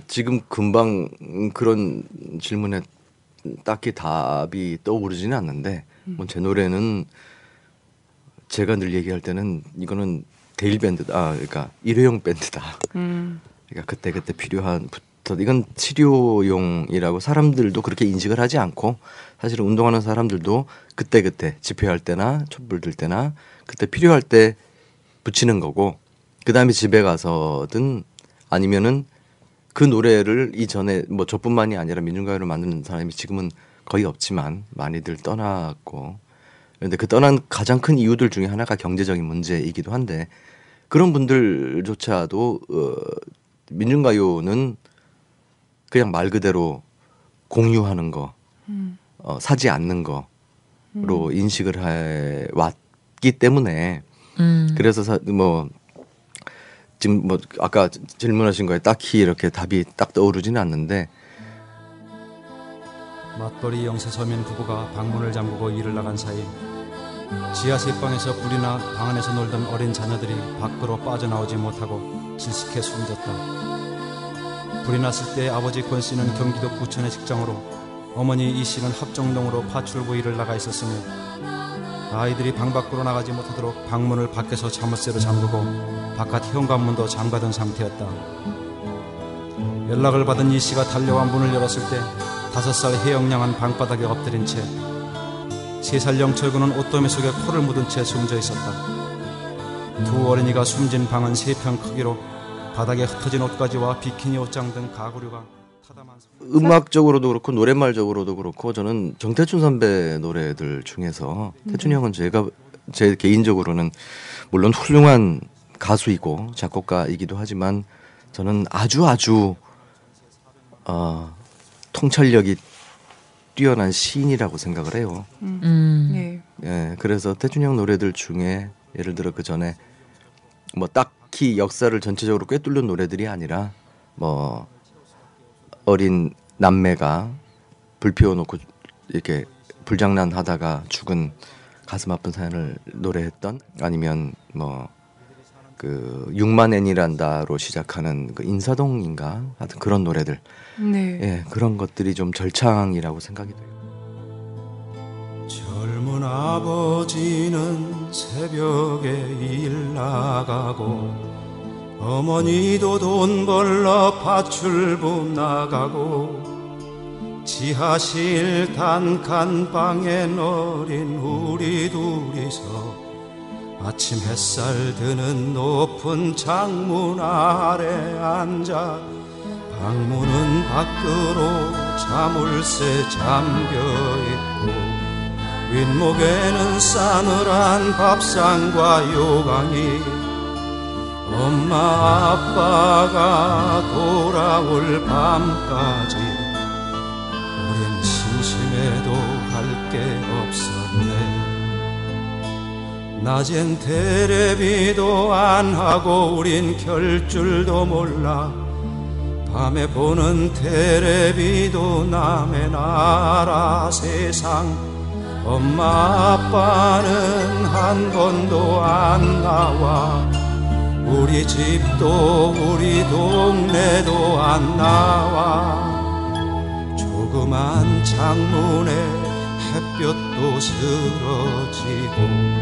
지금 금방 그런 질문에 딱히 답이 떠오르지는 않는데 제 노래는 제가 늘 얘기할 때는 이거는 데일 밴드다. 그러니까 일회용 밴드다. 그러니까 그때 필요한 이건 치료용이라고 사람들도 그렇게 인식을 하지 않고 사실은 운동하는 사람들도 그때 집회할 때나 촛불 들 때나 그때 필요할 때 붙이는 거고 그다음에 집에 가서든 아니면은 그 노래를 이전에 뭐 저뿐만이 아니라 민중가요를 만드는 사람이 지금은 거의 없지만 많이들 떠났고 그런데 그 떠난 가장 큰 이유들 중에 하나가 경제적인 문제이기도 한데 그런 분들조차도 민중가요는 그냥 말 그대로 공유하는 거, 사지 않는 거로 인식을 해 왔기 때문에 그래서 지금 뭐 아까 질문하신 거에 딱히 이렇게 답이 딱 떠오르지는 않는데 맞벌이 영세서민 부부가 방문을 잠그고 일을 나간 사이 지하 세방에서 불이 나 방 안에서 놀던 어린 자녀들이 밖으로 빠져나오지 못하고 질식해 숨졌다. 불이 났을 때 아버지 권 씨는 경기도 부천의 직장으로 어머니 이 씨는 합정동으로 파출부 일을 나가 있었으며 아이들이 방 밖으로 나가지 못하도록 방문을 밖에서 자물쇠로 잠그고 바깥 현관문도 잠가둔 상태였다. 연락을 받은 이 씨가 달려와 문을 열었을 때 5살 해영량한 방바닥에 엎드린 채 3살 영철군은 옷도매 속에 코를 묻은 채 숨져 있었다. 두 어린이가 숨진 방은 3평 크기로 바닥에 흩어진 옷가지와 비키니 옷장 등 가구류가 타담한 음악적으로도 그렇고 노랫말적으로도 그렇고 저는 정태춘 선배 노래들 중에서 태춘이 형은 제 개인적으로는 물론 훌륭한 가수이고 작곡가이기도 하지만 저는 아주 통찰력이 뛰어난 시인이라고 생각을 해요. 네. 예, 그래서 태준형 노래들 중에 예를 들어 그 전에 뭐 딱히 역사를 전체적으로 꿰뚫는 노래들이 아니라 뭐 어린 남매가 불 피워놓고 이렇게 불장난하다가 죽은 가슴 아픈 사연을 노래했던, 아니면 뭐 그 6만 엔이란다로 시작하는 그 인사동인가 하여튼 그런 노래들, 네. 예, 그런 것들이 좀 절창이라고 생각이 돼요. 젊은 아버지는 새벽에 일 나가고 어머니도 돈 벌러 파출부 나가고 지하실 단칸방에 어린 우리 둘이서 아침 햇살 드는 높은 창문 아래 앉아 방문은 밖으로 자물쇠 잠겨있고 윗목에는 싸늘한 밥상과 요강이 엄마 아빠가 돌아올 밤까지 우린 심심해도 할 게 없었네. 낮엔 테레비도 안 하고 우린 켤 줄도 몰라. 밤에 보는 테레비도 남의 나라 세상. 엄마 아빠는 한 번도 안 나와. 우리 집도 우리 동네도 안 나와. 조그만 창문에 햇볕도 스러지고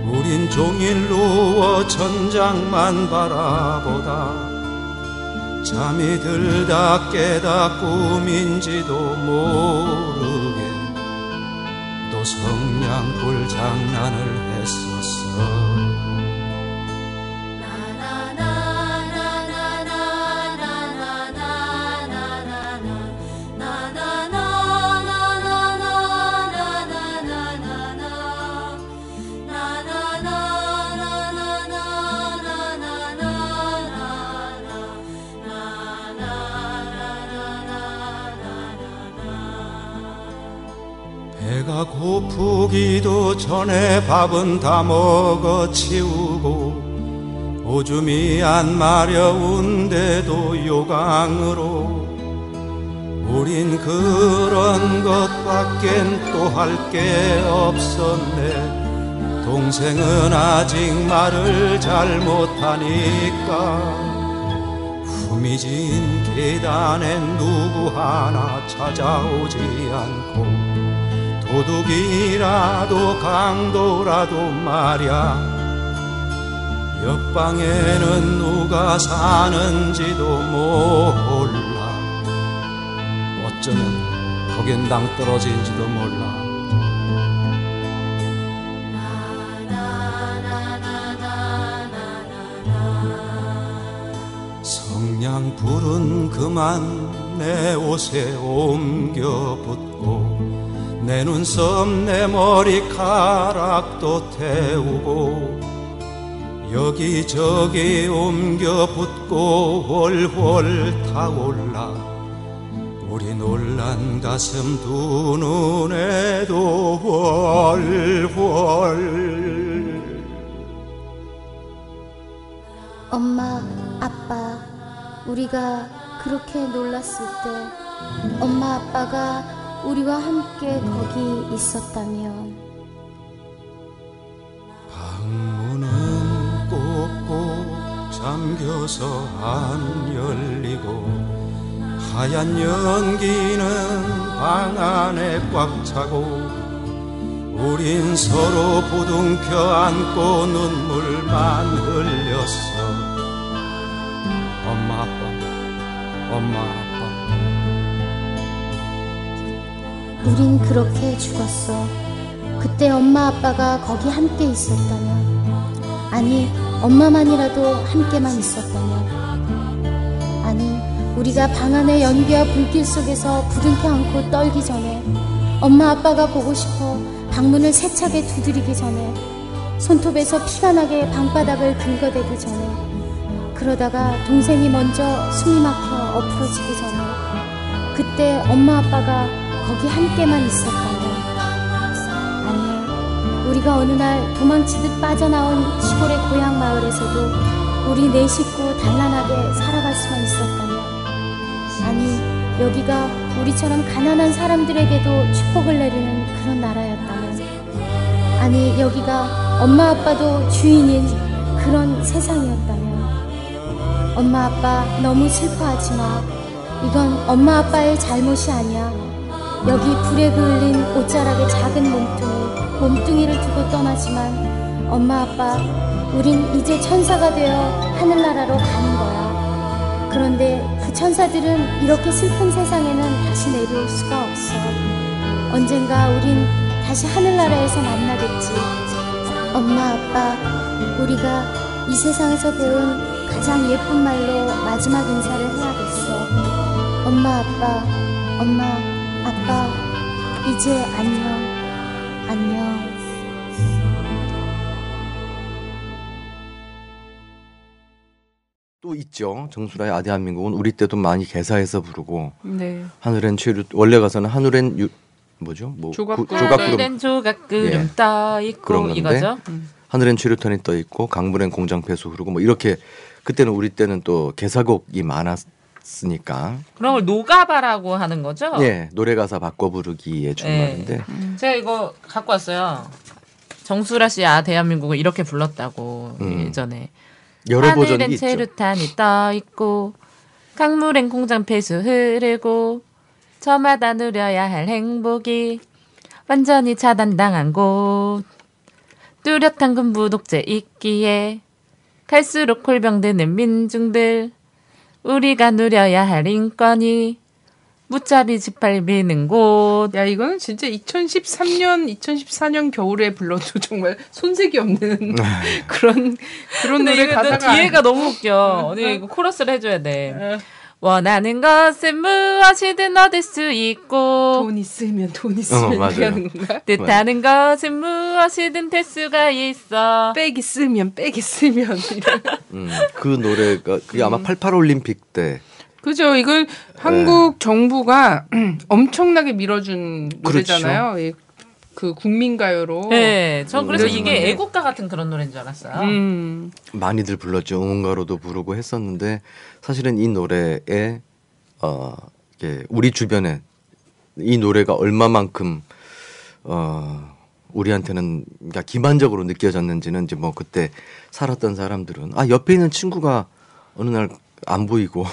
우린 종일 누워 천장만 바라보다 잠이 들다 깨다 꿈인지도 모르게 또 성냥불 장난을 했었어. 배가 고프기도 전에 밥은 다 먹어 치우고 오줌이 안 마려운데도 요강으로 우린 그런 것밖엔 또 할 게 없었네. 동생은 아직 말을 잘 못하니까 후미진 계단엔 누구 하나 찾아오지 않고 도둑이라도 강도라도 말야 옆방에는 누가 사는지도 몰라. 어쩌면 거긴 낭떠러지인지도 몰라. 성냥불은 그만 내 옷에 옮겨 붙고 내 눈썹 내 머리카락도 태우고 여기저기 옮겨 붙고 훨훨 타올라. 우리 놀란 가슴 두 눈에도 훨훨. 엄마, 아빠, 우리가 그렇게 놀랐을 때 엄마, 아빠가 우리와 함께 거기 있었다면. 방문은 꼭꼭 잠겨서 안 열리고 하얀 연기는 방 안에 꽉 차고 우린 서로 부둥켜 안고 눈물만 흘렸어. 엄마 아빠, 엄마 아빠. 우린 그렇게 죽었어. 그때 엄마 아빠가 거기 함께 있었다면, 아니 엄마만이라도 함께만 있었다면, 아니 우리가 방 안의 연기와 불길 속에서 부둥켜 안고 떨기 전에, 엄마 아빠가 보고 싶어 방문을 세차게 두드리기 전에 손톱에서 피가 나게 방바닥을 긁어대기 전에, 그러다가 동생이 먼저 숨이 막혀 엎어지기 전에, 그때 엄마 아빠가 거기 함께만 있었다면, 아니, 우리가 어느 날 도망치듯 빠져나온 시골의 고향 마을에서도 우리 네 식구 단란하게 살아갈 수만 있었다면, 아니 여기가 우리처럼 가난한 사람들에게도 축복을 내리는 그런 나라였다면, 아니 여기가 엄마 아빠도 주인인 그런 세상이었다면, 엄마 아빠 너무 슬퍼하지 마. 이건 엄마 아빠의 잘못이 아니야. 여기 불에 그을린 옷자락의 작은 몸뚱이를 두고 떠나지만 엄마 아빠, 우린 이제 천사가 되어 하늘나라로 가는 거야. 그런데 그 천사들은 이렇게 슬픈 세상에는 다시 내려올 수가 없어. 언젠가 우린 다시 하늘나라에서 만나겠지. 엄마 아빠, 우리가 이 세상에서 배운 가장 예쁜 말로 마지막 인사를 해야겠어. 엄마 아빠, 엄마 아빠, 이제 안녕, 안녕. 또 있죠. 정수라의 아대한민국은 우리 때도 많이 개사해서 부르고, 네. 하늘엔 최루, 원래 가서는 하늘엔 조각구름 예. 떠 있고 이거죠. 하늘엔 최루탄이 떠 있고 강물엔 공장폐수 흐르고 뭐 이렇게, 그때는 우리 때는 또 개사곡이 많았으니까 그런 걸 노가바라고 하는 거죠. 예, 노래 가사 바꿔 부르기에 준말인데 제가 이거 갖고 왔어요. 정수라 씨 대한민국을 이렇게 불렀다고 예전에. 여러 버전이 하늘엔 있죠. 체류탄이 떠 있고 강물엔 공장 폐수 흐르고 저마다 누려야 할 행복이 완전히 차단당한 곳, 뚜렷한 군부 독재 있기에 갈수록 골병드는 민중들, 우리가 누려야 할 인권이 무자비 짓밟히는 곳. 야, 이거는 진짜 2013년, 2014년 겨울에 불러도 정말 손색이 없는 그런 노래 가사가. 뒤에가 너무 웃겨. 언니 이거 코러스를 해줘야 돼. 원하는 것은 무엇이든 얻을 수 있고 돈 있으면 이렇게 하는 건가? 뜻하는 것은 무엇이든 될 수가 있어. 백 있으면 이런. 그 노래가 그게 아마 88 올림픽 때. 그죠. 이걸 한국 정부가 엄청나게 밀어준 노래잖아요. 그렇죠. 그 국민가요로. 네, 전 그래서 이게 애국가 같은 그런 노래인 줄 알았어요. 많이들 불렀죠. 응원가로도 부르고 했었는데 사실은 이 노래에 우리 주변에 이 노래가 얼마만큼 우리한테는 그러니까 기만적으로 느껴졌는지는 이제 뭐 그때 살았던 사람들은 옆에 있는 친구가 어느 날 안 보이고.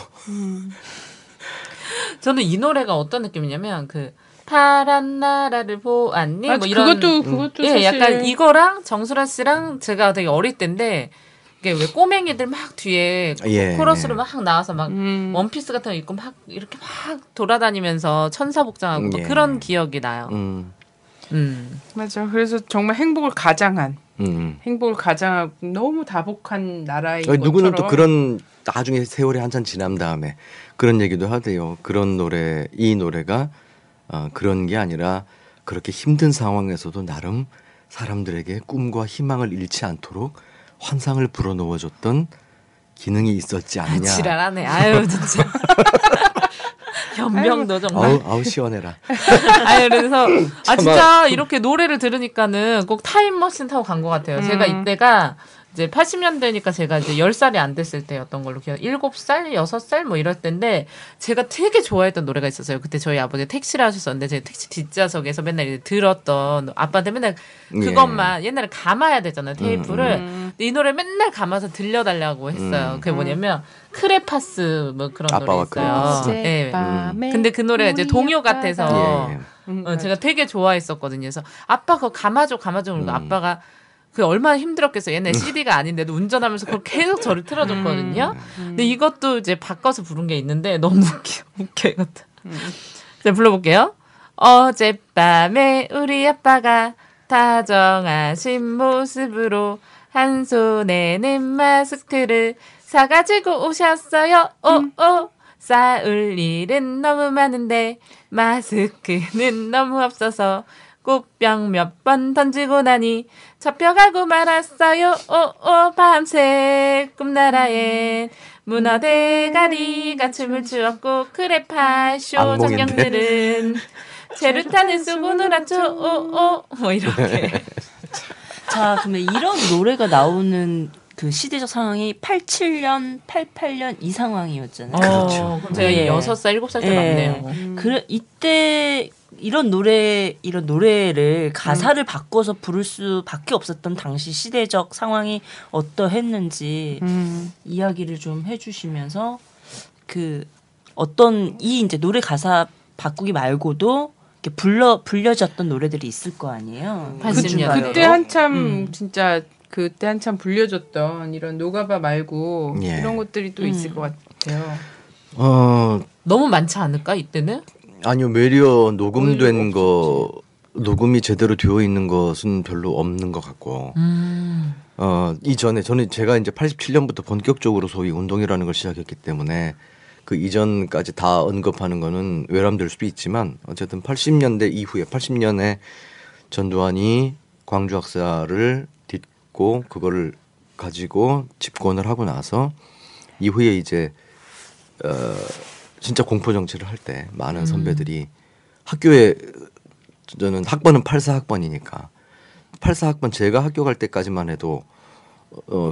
저는 이 노래가 어떤 느낌이냐면 그 파란 나라를 보았니? 뭐 이런 그것도 사실 약간 이거랑 정수라 씨랑 제가 되게 어릴 때인데 이게 왜 꼬맹이들 막 뒤에 코러스로 막 나와서 막 원피스 같은 거 입고 막 이렇게 막 돌아다니면서 천사 복장하고 막 그런 기억이 나요. 맞아. 그래서 정말 행복을 가장하고 너무 다복한 나라인 것처럼. 누구는 또 그런 나중에 세월이 한참 지난 다음에 그런 얘기도 하대요. 이 노래가 그런 게 아니라 그렇게 힘든 상황에서도 나름 사람들에게 꿈과 희망을 잃지 않도록 환상을 불어넣어줬던 기능이 있었지 않냐. 지랄하네. 아유 진짜. 연명도 정말. 아우 시원해라. 아유 그래서 진짜 이렇게 노래를 들으니까는 꼭 타임머신 타고 간 것 같아요. 제가 이때가 이제 80년대니까 제가 이제 10살이 안 됐을 때였던 걸로 기억. 7살, 6살 뭐 이럴 때인데 제가 되게 좋아했던 노래가 있었어요. 그때 저희 아버지 택시를 하셨었는데 제가 택시 뒷좌석에서 맨날 이제 들었던, 아빠한테 맨날 그것만 옛날에 감아야 되잖아요. 테이프를. 근데 이 노래 맨날 감아서 들려달라고 했어요. 그게 뭐냐면 크레파스 뭐 그런 노래 있어요. 네. 근데 그 노래가 이제 동요 같아서 제가 되게 좋아했었거든요. 그래서 아빠 그거 감아줘. 그러고 아빠가 그 얼마나 힘들었겠어요. 옛날 CD가 아닌데도 운전하면서 그걸 계속 저를 틀어줬거든요. 근데 이것도 이제 바꿔서 부른 게 있는데 너무 웃겨 이것도. 자, 불러볼게요. 어젯밤에 우리 아빠가 다정하신 모습으로 한 손에는 마스크를 사가지고 오셨어요. 싸울 일은 너무 많은데 마스크는 너무 없어서 꽃병 몇 번 던지고 나니 잡혀가고 말았어요. 밤새 꿈나라엔 문어 대가리가 춤을 추었고 크레파쇼 전경들은 제루탄을 쏘고 놀았죠. 뭐 이렇게. 자, 그러면 이런 노래가 나오는 그 시대적 상황이 87년, 88년 이 상황이었잖아요. 그렇죠. 제가 6살, 7살 때 맞네요. 이때 이런 노래를 가사를 바꿔서 부를 수밖에 없었던 당시 시대적 상황이 어떠했는지 이야기를 좀 해주시면서 그 어떤 이 이제 노래 가사 바꾸기 말고도 이렇게 불려졌던 노래들이 있을 거 아니에요. 그때 한참 진짜 그때 한참 불려졌던 이런 노가바 말고 이런 것들이 또 있을 것 같아요. 너무 많지 않을까 이때는? 아니요, 외려 녹음된 거 녹음이 제대로 되어 있는 것은 별로 없는 것 같고 이전에 제가 이제 87년부터 본격적으로 소위 운동이라는 걸 시작했기 때문에 그 이전까지 다 언급하는 거는 외람될 수도 있지만 어쨌든 80년대 이후에 80년에 전두환이 광주 학살을 딛고 그거를 가지고 집권을 하고 나서 이후에 이제 진짜 공포 정치를 할 때 많은 선배들이 학교에 저는 학번은 84학번이니까 84학번 제가 학교 갈 때까지만 해도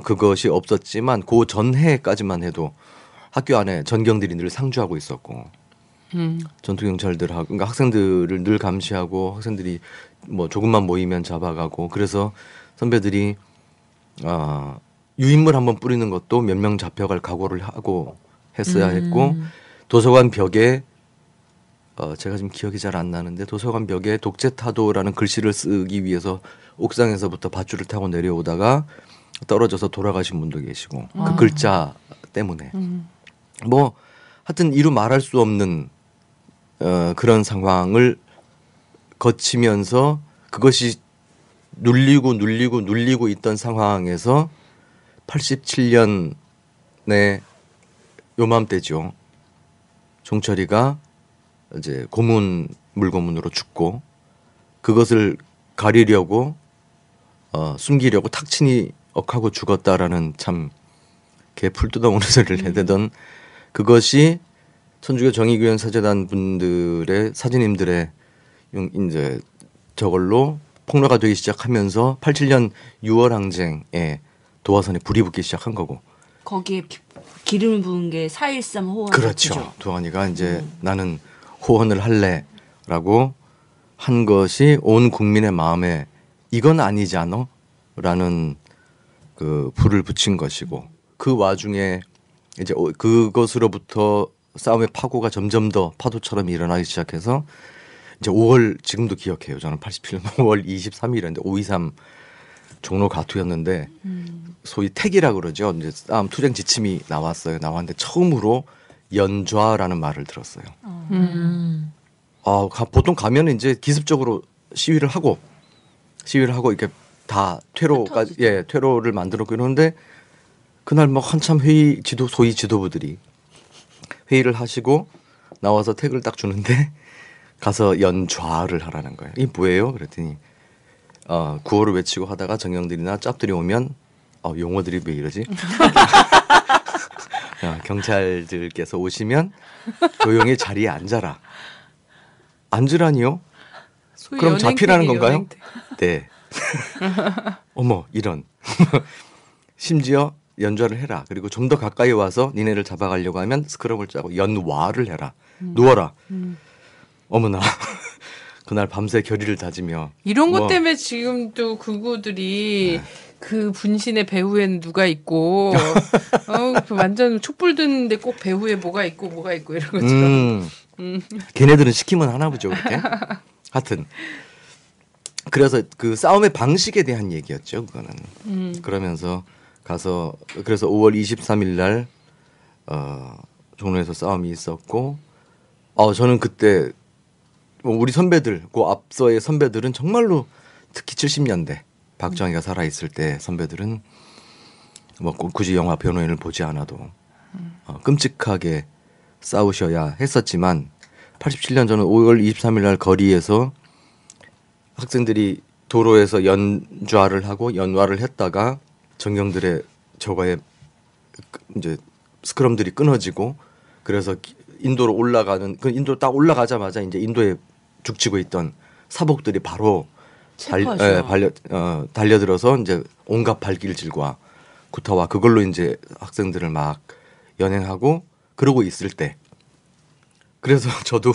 그것이 없었지만 그 전해까지만 해도 학교 안에 전경들이 늘 상주하고 있었고 전투 경찰들하고 그러니까 학생들을 늘 감시하고 학생들이 뭐 조금만 모이면 잡아가고 그래서 선배들이 유인물 한번 뿌리는 것도 몇 명 잡혀갈 각오를 하고 했어야 했고 도서관 벽에 제가 지금 기억이 잘 안 나는데 도서관 벽에 독재타도라는 글씨를 쓰기 위해서 옥상에서부터 밧줄을 타고 내려오다가 떨어져서 돌아가신 분도 계시고 그 글자 때문에 뭐 하여튼 이루 말할 수 없는 그런 상황을 거치면서 그것이 눌리고 있던 상황에서 87년에 요맘때죠. 종철이가 이제 물고문으로 죽고 그것을 가리려고 숨기려고 탁친이 억하고 죽었다라는 참 개풀 뜯어먹는 소리를 해대던 그것이 천주교 정의교연 사재단 분들의 사진님들의 이제 저걸로 폭로가 되기 시작하면서 87년 6월 항쟁에 도화선에 불이 붙기 시작한 거고 거기에 기름을 부은 게 4.13 호원. 그렇죠. 도환이가 이제 나는 호언을 할래라고 한 것이 온 국민의 마음에 이건 아니지 않어? 라는 그 불을 붙인 것이고 그 와중에 이제 그것으로부터 싸움의 파고가 점점 더 파도처럼 일어나기 시작해서 이제 5월 지금도 기억해요. 저는 87년 5월 23일인데 5.23 종로 가투였는데 소위 택이라 그러죠. 이제 싸움 투쟁 지침이 나왔는데 처음으로 연좌라는 말을 들었어요. 보통 가면 이제 기습적으로 시위를 하고 이렇게 다 퇴로를 만들었고 이러는데 그날 뭐 한참 소위 지도부들이 회의를 하시고 나와서 택을 딱 주는데 가서 연좌를 하라는 거예요. 이게 뭐예요? 그랬더니 구호를 외치고 하다가 정경들이나 짭들이 오면 용어들이 왜 이러지? 경찰들께서 오시면 조용히 자리에 앉아라. 앉으라니요? 그럼 잡히라는 건가요? 네. 어머 이런. 심지어 연좌를 해라. 그리고 좀 더 가까이 와서 니네를 잡아가려고 하면 스크럽을 짜고 연와를 해라. 누워라. 어머나. 그날 밤새 결의를 다지며 이런 것 때문에 지금도 극우들이 그 분신의 배후에는 누가 있고 그 완전 촛불 드는데 꼭 배후에 뭐가 있고 이런 것처럼 걔네들은 시키면 하나 보죠 그렇게. 하여튼 그래서 그 싸움의 방식에 대한 얘기였죠 그거는. 그러면서 가서 그래서 5월 23일 날 종로에서 싸움이 있었고 저는 그때 우리 선배들, 그 앞서의 선배들은 정말로 특히 70년대 박정희가 살아있을 때 선배들은 뭐 굳이 영화 변호인을 보지 않아도 끔찍하게 싸우셔야 했었지만 87년 저는 5월 23일 날 거리에서 학생들이 도로에서 연좌를 하고 연화를 했다가 전경들의 저거에 이제 스크럼들이 끊어지고 그래서 인도로 올라가는 그 인도 딱 올라가자마자 이제 인도에 죽치고 있던 사복들이 바로 달려들어서 이제 온갖 발길질과 구타와 그걸로 이제 학생들을 막 연행하고 그러고 있을 때 그래서 저도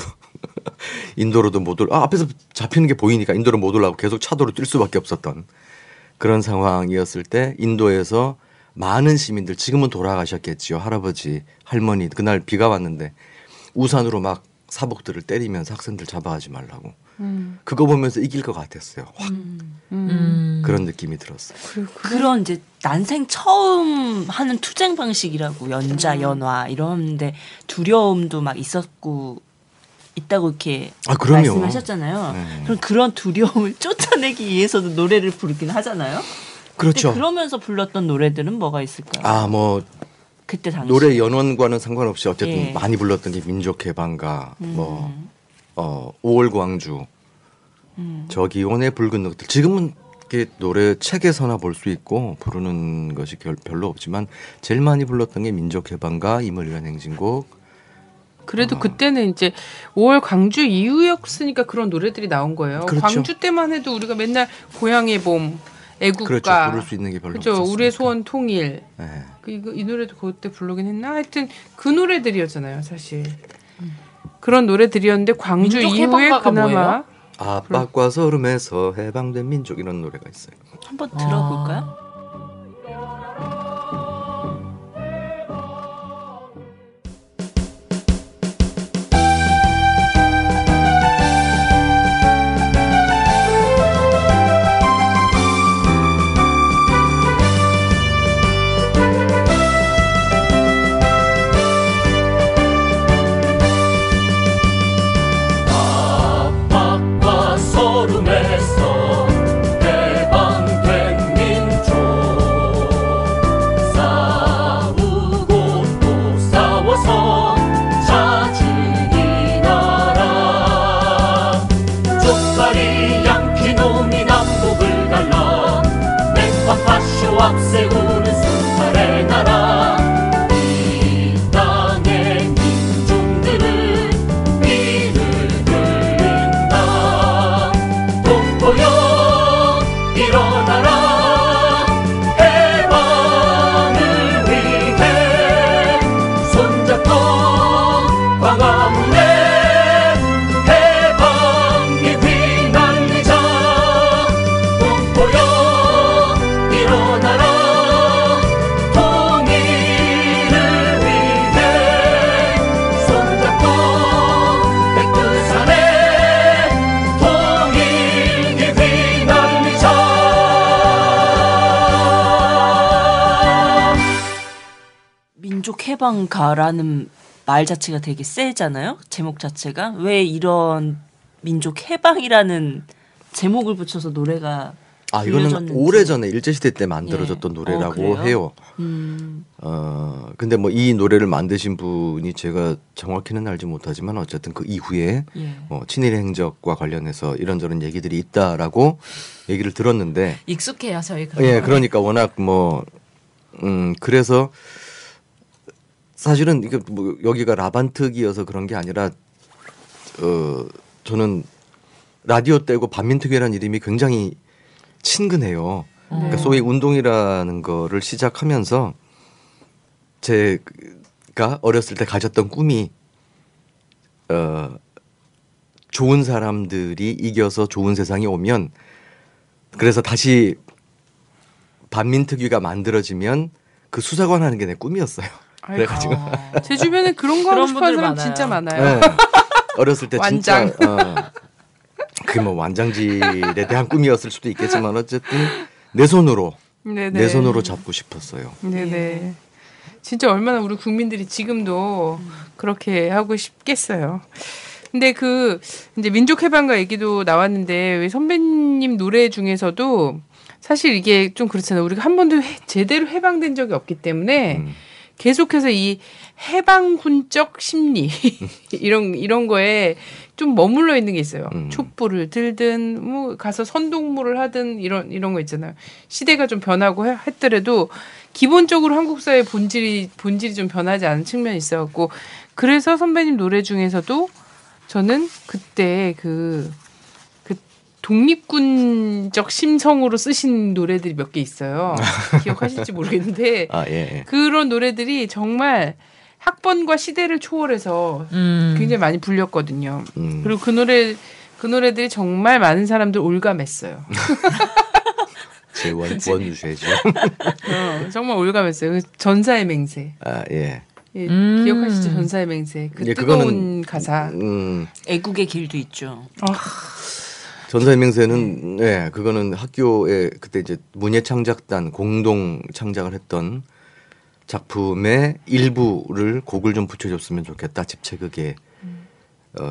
인도로도 못 앞에서 잡히는 게 보이니까 인도로 못 올라가고 계속 차도로 뛸 수밖에 없었던 그런 상황이었을 때 인도에서 많은 시민들 지금은 돌아가셨겠지요. 할아버지, 할머니 그날 비가 왔는데 우산으로 막 사복들을 때리면서 학생들 잡아가지 말라고. 그거 보면서 이길 것 같았어요. 확 그런 느낌이 들었어요. 그런 이제 난생 처음 하는 투쟁 방식이라고 연자, 연화 이런데 두려움도 막 있었고 있다고 이렇게 말씀하셨잖아요. 네. 그럼 그런 두려움을 쫓아내기 위해서도 노래를 부르긴 하잖아요. 그렇죠. 그러면서 불렀던 노래들은 뭐가 있을까요? 아, 뭐 그때 당시 노래 연원과는 상관없이 어쨌든 많이 불렀던 게 민족해방가, 5월 광주, 저기온의 붉은 늑들. 지금은 이렇게 노래 책에서나 볼 수 있고 부르는 것이 별로 없지만 제일 많이 불렀던 게 민족해방가, 임을 위한 행진곡. 그래도 그때는 이제 5월 광주 이후였으니까 그런 노래들이 나온 거예요. 그렇죠. 광주 때만 해도 우리가 맨날 고향의 봄, 애국가, 그렇죠. 부를 수 있는 게 별로 그렇죠. 없었으니까. 우리의 소원 통일. 네. 이 노래도 그때 부르긴 했나? 하여튼 그 노래들이었잖아요, 사실. 그런 노래들이었는데 광주 이후에 그나마 뭐예요? 압박과 서름에서 해방된 민족 이런 노래가 있어요. 한번 들어볼까요? 앞세우는 수탈의 나라 이 땅의 민중들은 이를 불린다. 동포여 일어나라 해방을 위해 손잡고 광화문에 해방의 휘날리자. 동포여 일어나라 통일을 위해 손잡고 백두산에 통일이 휘날리자. 민족해방가라는 말 자체가 되게 세잖아요. 제목 자체가. 왜 이런 민족해방이라는 제목을 붙여서 노래가 이거는 불려졌는지. 오래전에 일제시대 때 만들어졌던 노래라고 해요. 근데 뭐 이 노래를 만드신 분이 제가 정확히는 알지 못하지만 어쨌든 그 이후에 친일 행적과 관련해서 이런저런 얘기들이 있다라고 얘기를 들었는데 익숙해요, 저희 그런 예, 그러니까 워낙 뭐 그래서 사실은 이게 뭐 여기가 라반특이어서 그런 게 아니라 저는 라디오 떼고 반민특위라는 이름이 굉장히 친근해요. 그러니까 소위 운동이라는 거를 시작하면서 제가 어렸을 때 가졌던 꿈이 좋은 사람들이 이겨서 좋은 세상이 오면 그래서 다시 반민특위가 만들어지면 그 수사관 하는 게 내 꿈이었어요. 그래가지고 제 주변에 그런 거 하고 싶어하는 사람 분들 진짜 많아요. 많아요. 네. 어렸을 때 완장. 진짜 그게 뭐 완장질에 대한 꿈이었을 수도 있겠지만 어쨌든 내 손으로 잡고 싶었어요. 네네. 진짜 얼마나 우리 국민들이 지금도 그렇게 하고 싶겠어요. 근데 이제 민족해방가 얘기도 나왔는데 왜 선배님 노래 중에서도 사실 이게 좀 그렇잖아요. 우리가 한 번도 제대로 해방된 적이 없기 때문에 계속해서 이 해방군적 심리 이런 거에 좀 머물러 있는 게 있어요. 촛불을 들든 뭐 가서 선동물을 하든 이런 거 있잖아요. 시대가 좀 변하고 했더라도 기본적으로 한국 사회의 본질이 좀 변하지 않은 측면이 있어갖고 그래서 선배님 노래 중에서도 저는 그때 그 독립군적 심성으로 쓰신 노래들이 몇 개 있어요. 기억하실지 모르겠는데 예. 그런 노래들이 정말 학번과 시대를 초월해서 굉장히 많이 불렸거든요. 그리고 그 노래들이 정말 많은 사람들 올감했어요. 제 원주제죠. 정말 올감했어요. 전사의 맹세. 예. 예, 기억하시죠? 전사의 맹세. 그 뜨거운 가사. 애국의 길도 있죠. 전사의 맹세는 네, 그거는 학교에 그때 이제 문예창작단 공동 창작을 했던 작품의 일부를 곡을 좀 붙여줬으면 좋겠다. 집체극에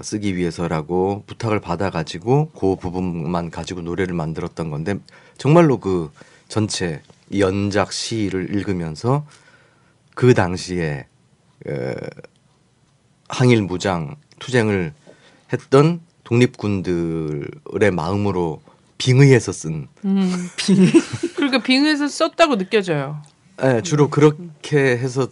쓰기 위해서라고 부탁을 받아가지고 그 부분만 가지고 노래를 만들었던 건데 정말로 그 전체 연작 시를 읽으면서 그 당시에 항일 무장 투쟁을 했던 독립군들의 마음으로 빙의해서 쓴 그러니까 빙의해서 썼다고 느껴져요. 네, 주로 그렇게 해서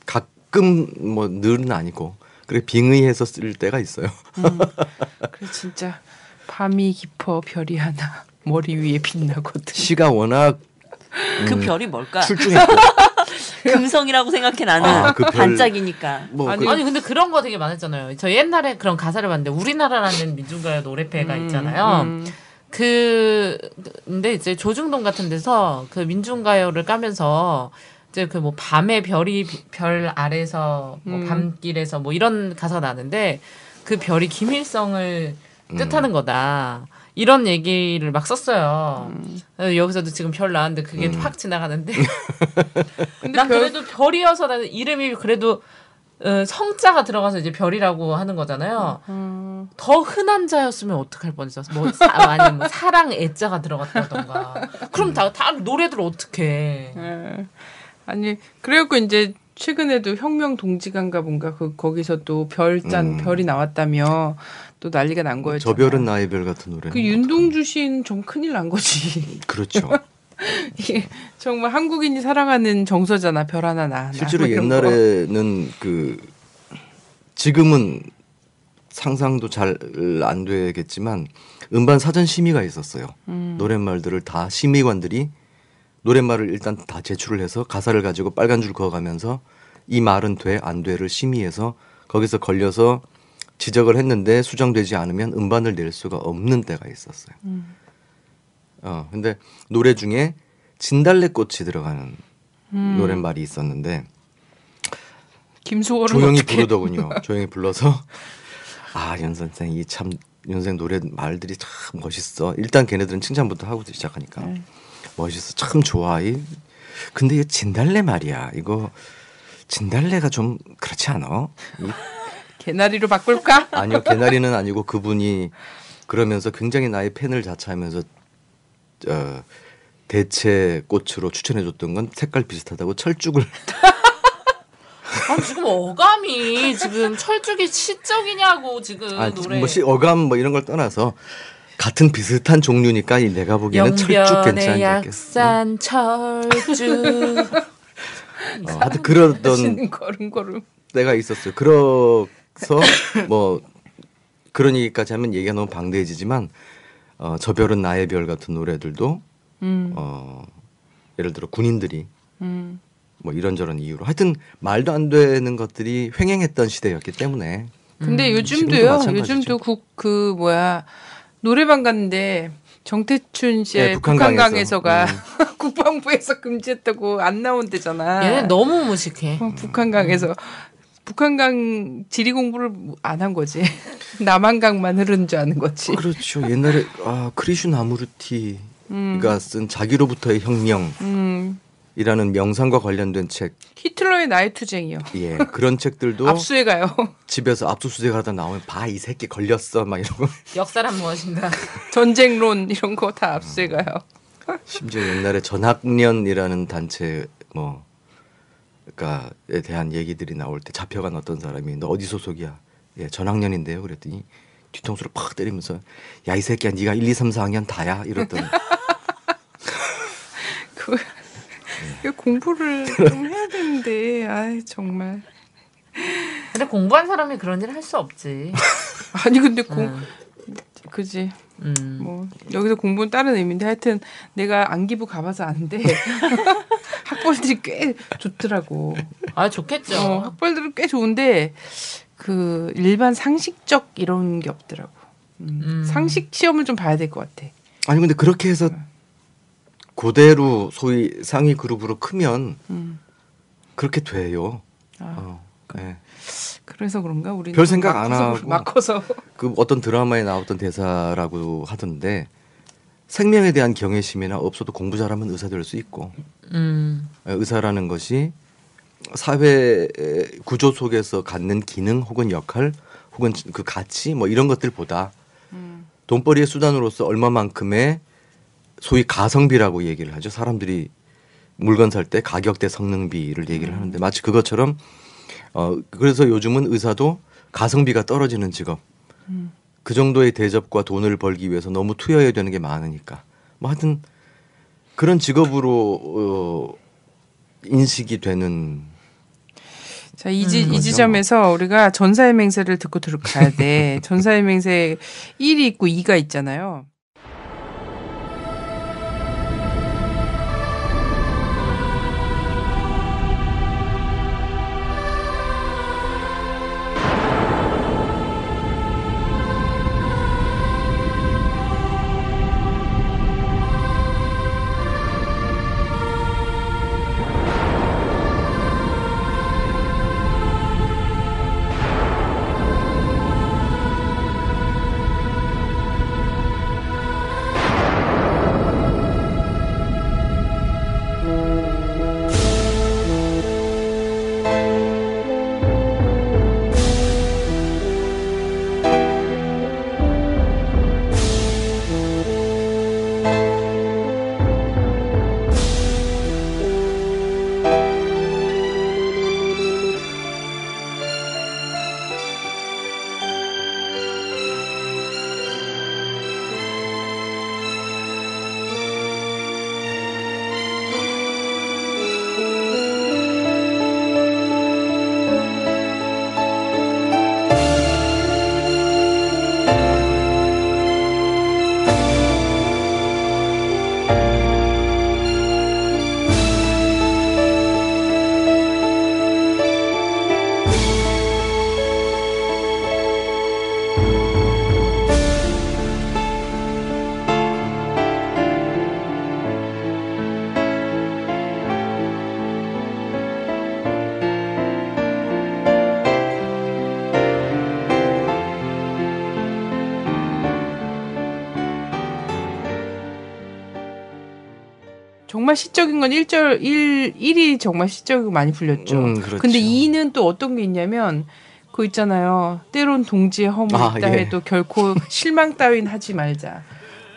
가끔 뭐 늘은 아니고 그렇게 빙의해서 쓸 때가 있어요. 그래 진짜 밤이 깊어 별이 하나 머리 위에 빛나거든. 시가 워낙 그 별이 뭘까? 출중했고 금성이라고 생각해 나는. 그 별, 반짝이니까. 뭐 아니, 아니 근데 그런 거 되게 많았잖아요. 저 옛날에 그런 가사를 봤는데 우리나라라는 민중가요 노래패가 있잖아요. 근데 이제 조중동 같은 데서 그 민중가요를 까면서 이제 그 뭐 밤에 별 아래서 뭐 밤길에서 뭐 이런 가사가 나는데 그 별이 김일성을 뜻하는 거다. 이런 얘기를 막 썼어요. 여기서도 지금 별 나왔는데 그게 확 지나가는데. 근데 난 그래도 별이어서 나는 이름이 그래도 성자가 들어가서 이제 별이라고 하는 거잖아요. 더 흔한 자였으면 어떡할 뻔했어. 아니면 뭐 사랑 애자가 들어갔다던가. 그럼 다 노래들 어떡해. 아니 그래갖고 이제 최근에도 혁명 동지간가 뭔가 거기서 또 별이 나왔다며 또 난리가 난 거였죠. 저 별은 나의 별 같은 노래. 그 윤동주 씨는 좀 큰일 난 거지. 그렇죠. 이게 정말 한국인이 사랑하는 정서잖아. 별 하나 나. 실제로 옛날에는 그 지금은 상상도 잘 안 되겠지만 음반 사전 심의가 있었어요. 노랫말들을 다 심의관들이 노랫말을 일단 다 제출을 해서 가사를 가지고 빨간 줄 그어가면서 이 말은 돼 안 돼를 심의해서 거기서 걸려서 지적을 했는데 수정되지 않으면 음반을 낼 수가 없는 때가 있었어요. 근데 노래 중에 진달래꽃이 들어가는 노랫말이 있었는데 김수호를 조용히 어떻게... 부르더군요. 조용히 불러서 윤 선생 윤 선생 노래 말들이 참 멋있어. 일단 걔네들은 칭찬부터 하고 시작하니까 멋있어. 참 좋아. 근데 이 진달래 말이야. 이거 진달래가 좀 그렇지 않아? 개나리로 바꿀까? 아니요. 개나리는 아니고 그분이 그러면서 굉장히 나의 팬을 자처하면서 대체 꽃으로 추천해줬던 건 색깔 비슷하다고 철쭉을 지금 어감이 지금 철쭉이 시적이냐고 지금 노래. 뭐 어감 뭐 이런 걸 떠나서 같은 비슷한 종류니까 내가 보기에는 철쭉 괜찮지 않겠어. 약산 철쭉. 하여튼 그러던 걸음. 때가 있었어요. 그래서 뭐 그런 얘기까지 하면 얘기가 너무 방대해지지만 저 별은 나의 별 같은 노래들도 예를 들어 군인들이 뭐 이런저런 이유로 하여튼 말도 안 되는 것들이 횡행했던 시대였기 때문에. 근데 요즘도요. 요즘도 그 노래방 갔는데 정태춘 씨의 북한강에서가 국방부에서 금지했다고 안 나온대잖아. 얘는 너무 무식해. 북한강에서 북한강 지리 공부를 안 한 거지. 남한강만 흐르는 줄 아는 거지. 그렇죠. 옛날에 크리슈 나무르티가 쓴 자기로부터의 혁명. 이라는 명상과 관련된 책. 히틀러의 나의 투쟁이요. 예, 그런 책들도 압수해 가요. 집에서 압수수색하다 나오면 이 새끼 걸렸어 막 이러고. 역사란 무엇인가. 전쟁론 이런 거 다 압수해 가요. 심지어 옛날에 전학년이라는 단체 의사에 대한 얘기들이 나올 때 잡혀간 어떤 사람이 너 어디 소속이야? 예, 전학년인데요. 그랬더니 뒤통수를 팍 때리면서 야 이 새끼야 네가 1, 2, 3, 4학년 다야 이랬더니 공부를 좀 해야 되는데 아 정말. 근데 공부한 사람이 그런 일 할 수 없지. 아니 근데 그지. 뭐 여기서 공부는 다른 의미인데 하여튼 내가 안기부 가봐서 아는데 학벌들이 꽤 좋더라고. 아 좋겠죠. 학벌들은 꽤 좋은데 그 일반 상식적 이런 게 없더라고. 상식 시험을 좀 봐야 될 것 같아. 아니 근데 그렇게 해서 그대로 소위 상위 그룹으로 크면 그렇게 돼요. 네. 그래서 그런가 우리 별 생각 안 하고 막 커서 그 어떤 드라마에 나왔던 대사라고 하던데 생명에 대한 경외심이나 없어도 공부 잘하면 의사 될 수 있고 의사라는 것이 사회 구조 속에서 갖는 기능 혹은 역할 혹은 그 가치 뭐 이런 것들보다 돈벌이의 수단으로서 얼마만큼의 소위 가성비라고 얘기를 하죠. 사람들이 물건 살 때 가격 대 성능비를 얘기를 하는데 마치 그것처럼 그래서 요즘은 의사도 가성비가 떨어지는 직업 그 정도의 대접과 돈을 벌기 위해서 너무 투여해야 되는 게 많으니까 뭐 하여튼 그런 직업으로 인식이 되는 자, 이 지점에서 우리가 전사의 맹세를 듣고 가야 돼. 전사의 맹세 1이 있고 2가 있잖아요. 정말 시적인 건 1이 정말 시적이고 많이 풀렸죠. 그렇죠. 근데 2는 또 어떤 게 있냐면 그거 있잖아요. 때론 동지의 허물 있다 해도 결코 실망 따윈 하지 말자.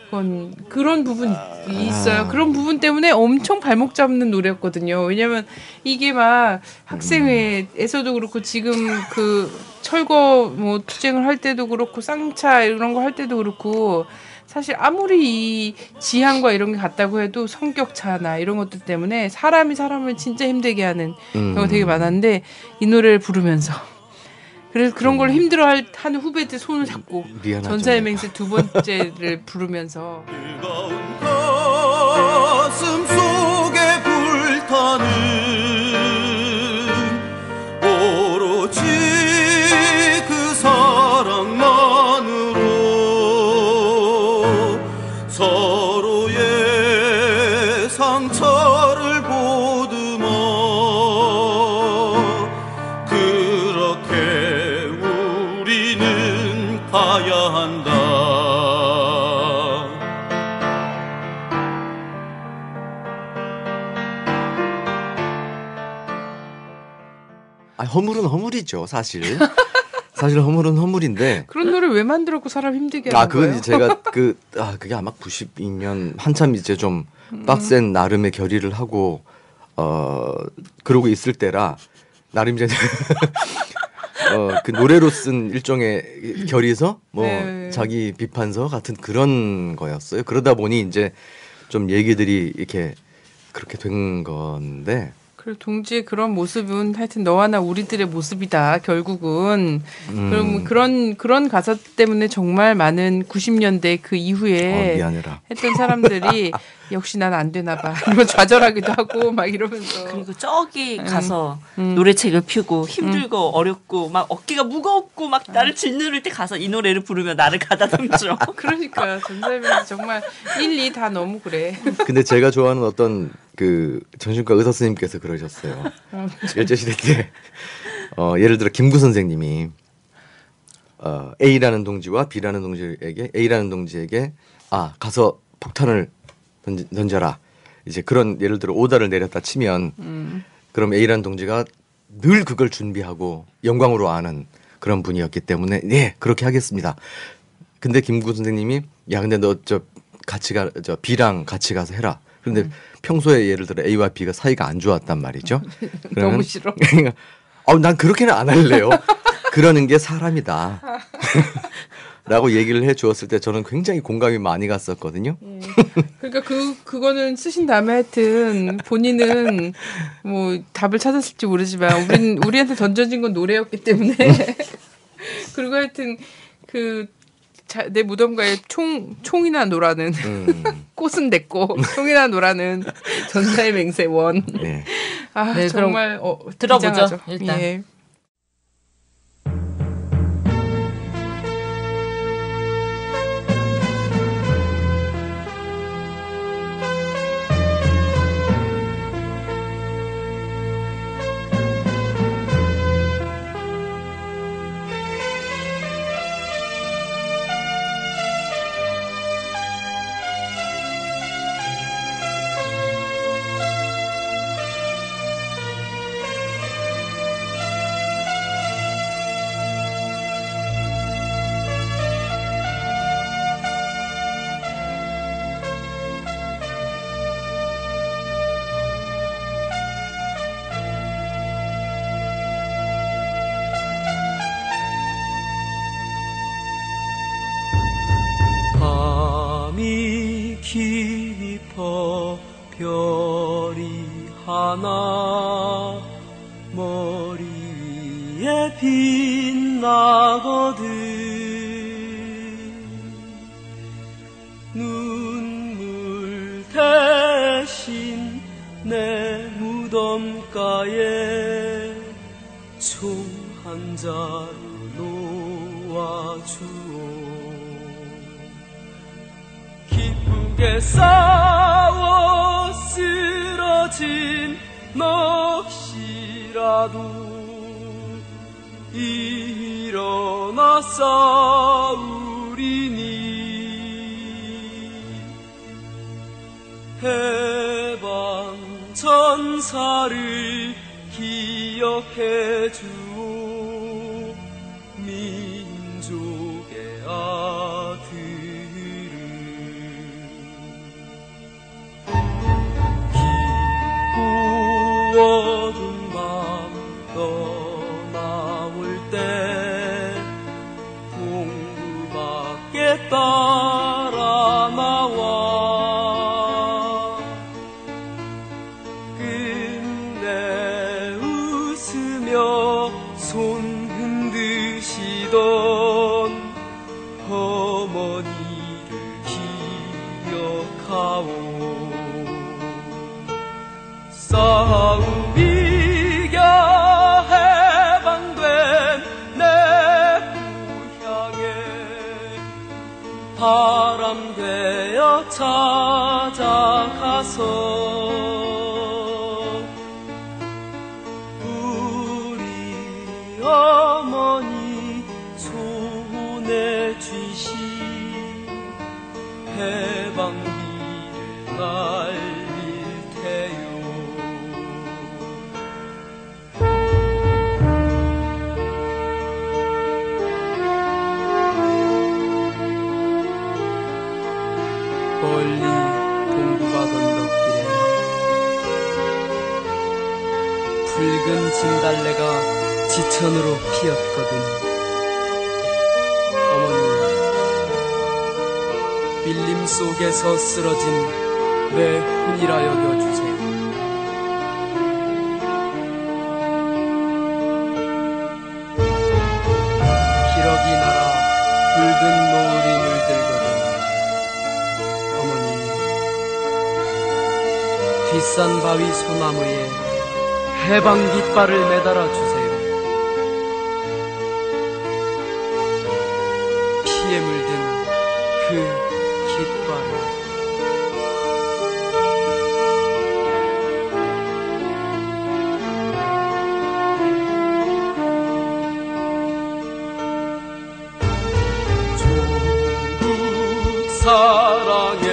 그건 그런 부분이 있어요. 그런 부분 때문에 엄청 발목 잡는 노래였거든요. 왜냐면 이게 막 학생회에서도 그렇고 지금 그 철거 뭐 투쟁을 할 때도 그렇고 쌍차 이런 거 할 때도 그렇고 사실 아무리 이 지향과 이런 게 같다고 해도 성격차나 이런 것들 때문에 사람이 사람을 진짜 힘들게 하는 경우가 되게 많았는데 이 노래를 부르면서 그래서 그런 걸 힘들어하는 후배들 손을 잡고 전사의 맹세 두 번째를 부르면서 뜨거운 가슴 속에 불타는 오로지 그 사랑만으로 서로의 상처를 보듬어 그렇게 우리는 가야 한다. 허물은 허물이죠, 사실. 사실 허물은 허물인데. 그런 노래 왜 만들었고 사람 힘들게 하는 그건 거예요? 제가 그게 아마 92년 한참 이제 좀 빡센 나름의 결의를 하고 그러고 있을 때라 나름 이제 그 노래로 쓴 일종의 결의서, 뭐 네. 자기 비판서 같은 그런 거였어요. 그러다 보니 이제 좀 얘기들이 이렇게 그렇게 된 건데. 그리고 동지의 그런 모습은 하여튼 너와 나 우리들의 모습이다. 결국은 그럼 그런 가사 때문에 정말 많은 90년대 그 이후에 미안해라. 했던 사람들이 역시 난 안 되나 봐. 이러면 좌절하기도 하고 막 이러면서. 그리고 저기 가서 노래책을 펴고 힘들고 어렵고 막 어깨가 무겁고 막 나를 짓누를 때 가서 이 노래를 부르면 나를 가다듬죠. 그러니까 전설이 정말 1, 2 다 너무 그래. 근데 제가 좋아하는 어떤 그 정신과 의사 선생님께서 그러셨어요. 일제시대 때 예를 들어 김구 선생님이 A라는 동지와 B라는 동지에게 A라는 동지에게 가서 폭탄을 던져라. 이제 그런 예를 들어 오다를 내렸다 치면 그럼 A라는 동지가 늘 그걸 준비하고 영광으로 아는 그런 분이었기 때문에 네 그렇게 하겠습니다. 근데 김구 선생님이 야 근데 너 저 B랑 같이 가서 해라. 그런데 평소에 예를 들어 A와 B가 사이가 안 좋았단 말이죠. 너무 싫어. 난 그렇게는 안 할래요. 그러는 게 사람이다. 라고 얘기를 해 주었을 때 저는 굉장히 공감이 많이 갔었거든요. 그러니까 그거는 쓰신 다음에 하여튼 본인은 뭐 답을 찾았을지 모르지만 우리한테 던져진 건 노래였기 때문에 그리고 하여튼 내 무덤가에 총이나 노라는 꽃은 됐고 총이나 노라는 전사의 맹세원. 네. 네, 정말 들어보죠. 비장하죠. 일단. 예. 밤이 깊어 별이 하나 머리 위에 빛나거든 눈물 대신 내 무덤가에 총 한 자루 놓아주오 기쁘게 싸워 쓰러진 넋이라도 일어나 싸우리니 해방 전사를 기억해 주오 민족의 아들을 어두운 밤 떠나올 때 동부밖에 따라 나와 끝내 웃으며 손 흔드시던 어머니를 기억하오 싸움 이겨 해방된 내 고향에 바람 되어 찾아가서 우리 어머니 손에 쥐신 해방비를 날릴 테요 멀리 동부밭 언덕길에 붉은 진달래가 지천으로 피었거든. 어머니, 밀림 속에서 쓰러진 내 혼이라 여겨주세요. 기러기 날아 붉은 노을이 물들거든. 어머니, 뒷산 바위 소나무에 해방 깃발을 매달아 주세요. 피에 물든 그 깃발을. 조국 사랑의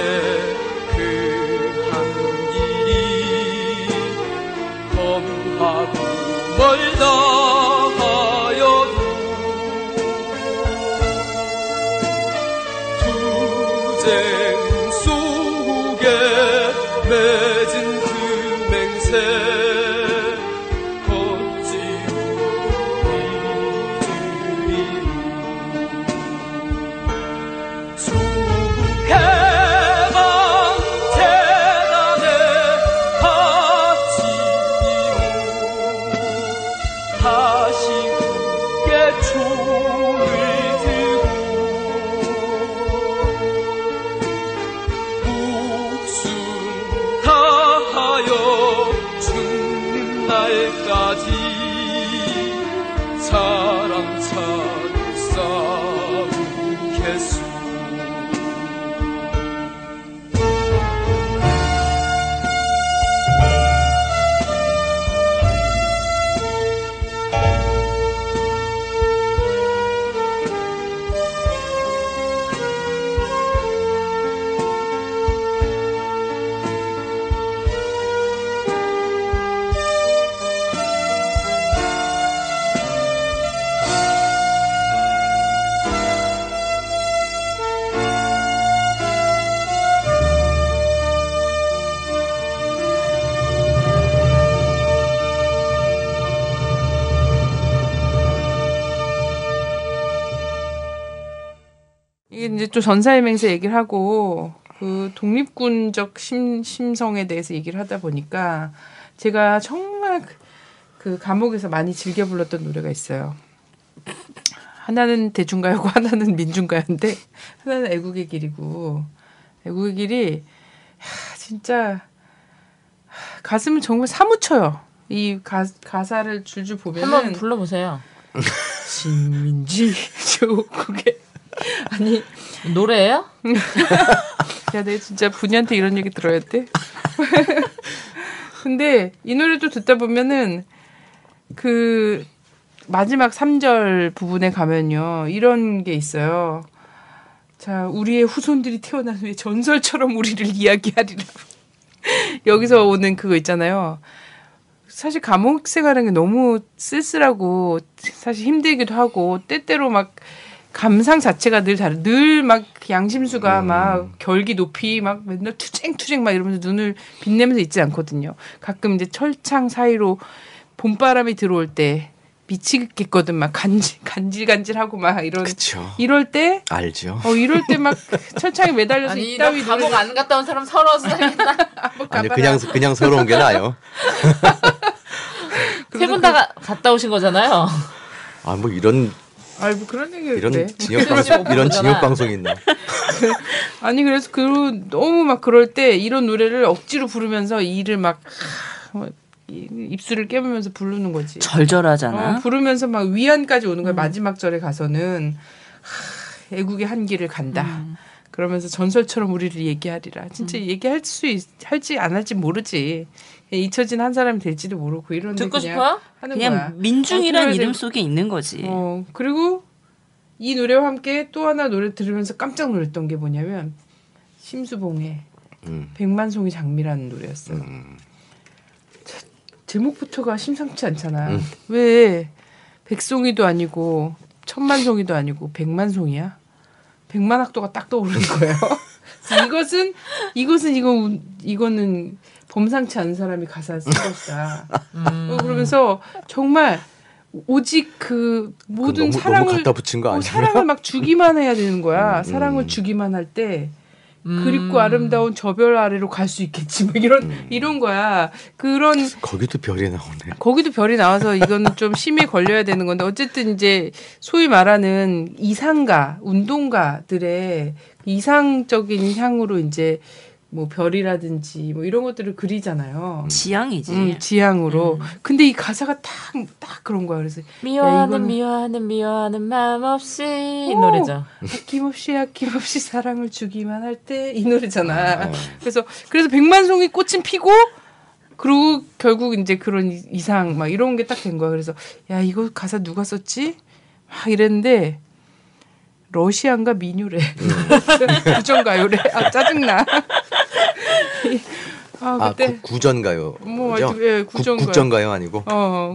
그 한길이 험하고 멀다 하여도 투쟁 속에 맺은 그 맹세 이제 또 전사의 맹세 얘기를 하고 그 독립군적 심성에 대해서 얘기를 하다 보니까 제가 정말 그 감옥에서 많이 즐겨 불렀던 노래가 있어요. 하나는 대중가요고 하나는 민중가요인데 하나는 애국의 길이고 애국의 길이 진짜 가슴을 정말 사무쳐요. 이 가사를 줄줄 보면은 한번 불러보세요. 신민지 조국의 아니 노래예요? 야, 내가 진짜 분이한테 이런 얘기 들어야 돼? 근데 이 노래도 듣다 보면은 그 마지막 3절 부분에 가면요 이런 게 있어요. 자, 우리의 후손들이 태어난 후에 전설처럼 우리를 이야기하리라. 여기서 오는 그거 있잖아요. 사실 감옥 생활하는 게 너무 쓸쓸하고 사실 힘들기도 하고 때때로 막 감상 자체가 늘 막 양심수가 막 결기 높이 막 맨날 투쟁투쟁 막 이러면서 눈을 빛내면서 있지 않거든요. 가끔 이제 철창 사이로 봄바람이 들어올 때 미치겠거든. 막 간질간질하고 막 그쵸. 이럴 때 알죠. 이럴 때 막 철창에 매달려서 아니 이따위 감옥 안 갔다 온 사람 서러워서 살겠다. 아니 그냥 서러운 게 나아요. 세 분 다 갔다 오신 거잖아요. 아 뭐 이런 뭐 그런 얘기를 이런 징역 방송이 있나? 아니 그래서 너무 막 그럴 때 이런 노래를 억지로 부르면서 이를 막 입술을 깨물면서 부르는 거지. 절절하잖아. 부르면서 막 위안까지 오는 거야. 마지막 절에 가서는 애국의 한길을 간다. 그러면서 전설처럼 우리를 얘기하리라. 진짜 할지 안 할지 모르지. 잊혀진 한 사람이 될지도 모르고 이런 듣고 그냥 싶어요? 하는 그냥 거야. 민중이란 이름 속에 있는 거지. 그리고 이 노래와 함께 또 하나 노래 들으면서 깜짝 놀랐던 게 뭐냐면 심수봉의 백만송이 장미라는 노래였어요. 제목부터가 심상치 않잖아. 왜 백송이도 아니고 천만송이도 아니고 백만송이야? 백만학도가 딱 떠오르는 거예요. 이거는 범상치 않은 사람이 가사 쓴 것이다. 그러면서 정말 오직 그 모든 너무 사랑을 갖다 붙인 거 아니야? 사랑을 막 주기만 해야 되는 거야. 사랑을 주기만 할 때 그립고 아름다운 저 별 아래로 갈 수 있겠지. 뭐 이런 거야. 그런 거기도 별이 나오네. 거기도 별이 나와서 이거는 좀 심히 걸려야 되는 건데 어쨌든 이제 소위 말하는 이상가, 운동가들의 이상적인 향으로 이제 뭐 별이라든지 뭐 이런 것들을 그리잖아요. 지향이지. 지향으로. 근데 이 가사가 딱 그런 거야. 그래서 미워하는 마음 없이 이 노래죠. 아낌없이 사랑을 주기만 할 때 이 노래잖아. 그래서 백만송이 꽃은 피고 그리고 결국 이제 그런 이상 막 이런 게 딱 된 거야. 그래서 야 이거 가사 누가 썼지? 막 이랬는데 러시안가 민요래. 구전가요래. 짜증나. 그때 구전가요. 예, 구전가요. 국전가요 아니고.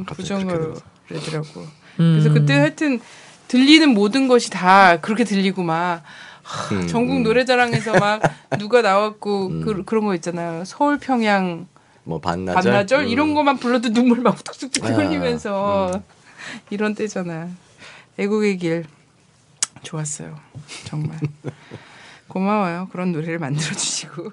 구전가요래더라고. 그래서 그때 하여튼 들리는 모든 것이 다 그렇게 들리고 막 전국 노래자랑에서 막 누가 나왔고 그런 거 있잖아요. 서울 평양 뭐 반나절 이런 거만 불러도 눈물 막 툭툭툭 흘리면서 이런 때잖아. 애국의 길 좋았어요. 정말 고마워요. 그런 노래를 만들어 주시고.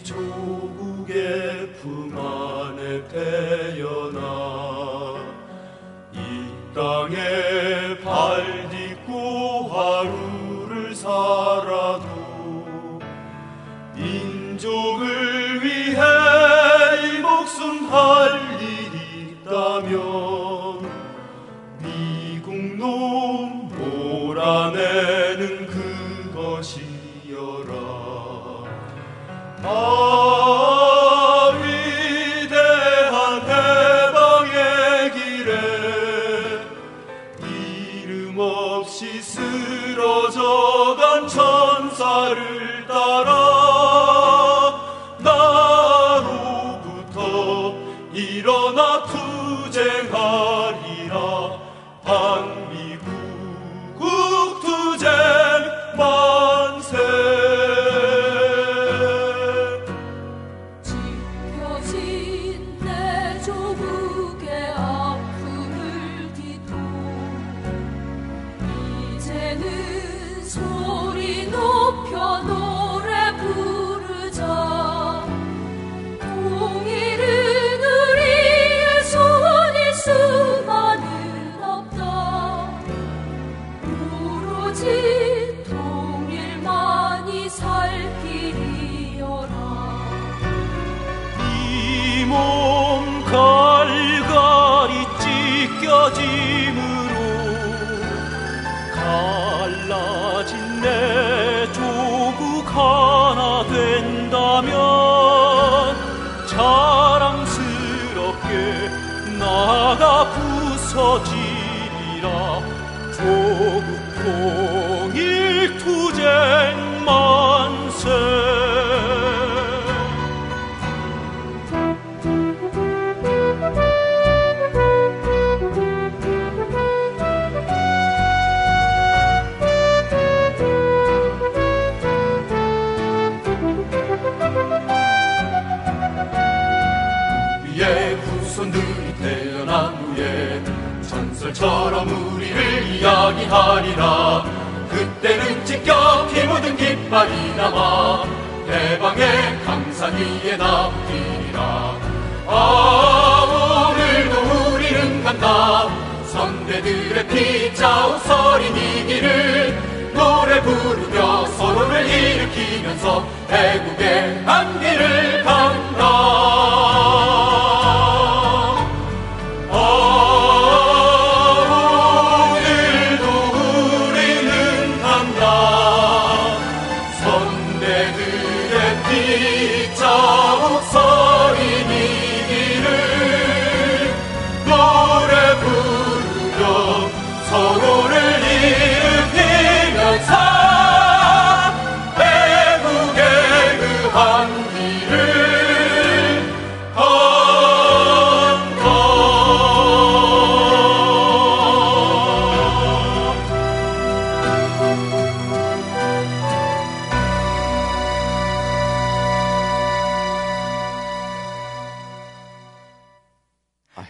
조국의 품 안에 태어나 이 땅에 발 딛고 하루를 살아도 민족을 위해 이 목숨 할 일이 있다면 미국놈 몰아내는 그것이여라. 위대한 해방의 길에 이름 없이 쓰러져간 천사를 따라 나로부터 일어나 투쟁하리라. 한미국 국투쟁 만세. 몸 갈갈이 찢겨짐으로 갈라진 내 조국 하나 된다면 자랑스럽게 나가 부서지리라. 조국 통일 투쟁 만세. 후손들이 태어난 후에 전설처럼 우리를 이야기하리라. 그때는 찢겨 피 묻은 깃발이 남아 해방의 강산 위에 남기리라. 오늘도 우리는 간다. 선대들의 피 짜온 서린 이 길을 노래 부르며 서로를 일으키리라. 외치면서 애국의 한길을 간다. 오늘도 우리는 간다. 선배들의 빗자국 서린 이 길을 노래 부르며 서로를 일으키면서 애국의 그 한길을 건다.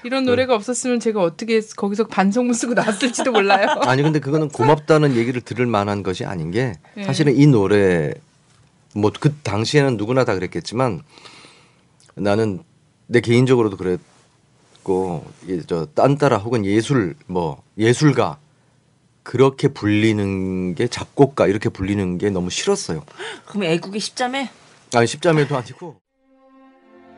이런 노래가 없었으면 제가 어떻게 거기서 반성문 쓰고 나왔을지도 몰라요. 아니 근데 그거는 고맙다는 얘기를 들을 만한 것이 아닌 게 사실은 이 노래 뭐 그 당시에는 누구나 다 그랬겠지만 나는 내 개인적으로도 그랬고 저 딴따라 혹은 예술가 그렇게 불리는 게 작곡가 이렇게 불리는 게 너무 싫었어요. 그럼 애국의 십자매? 아니 십자매도 아니고.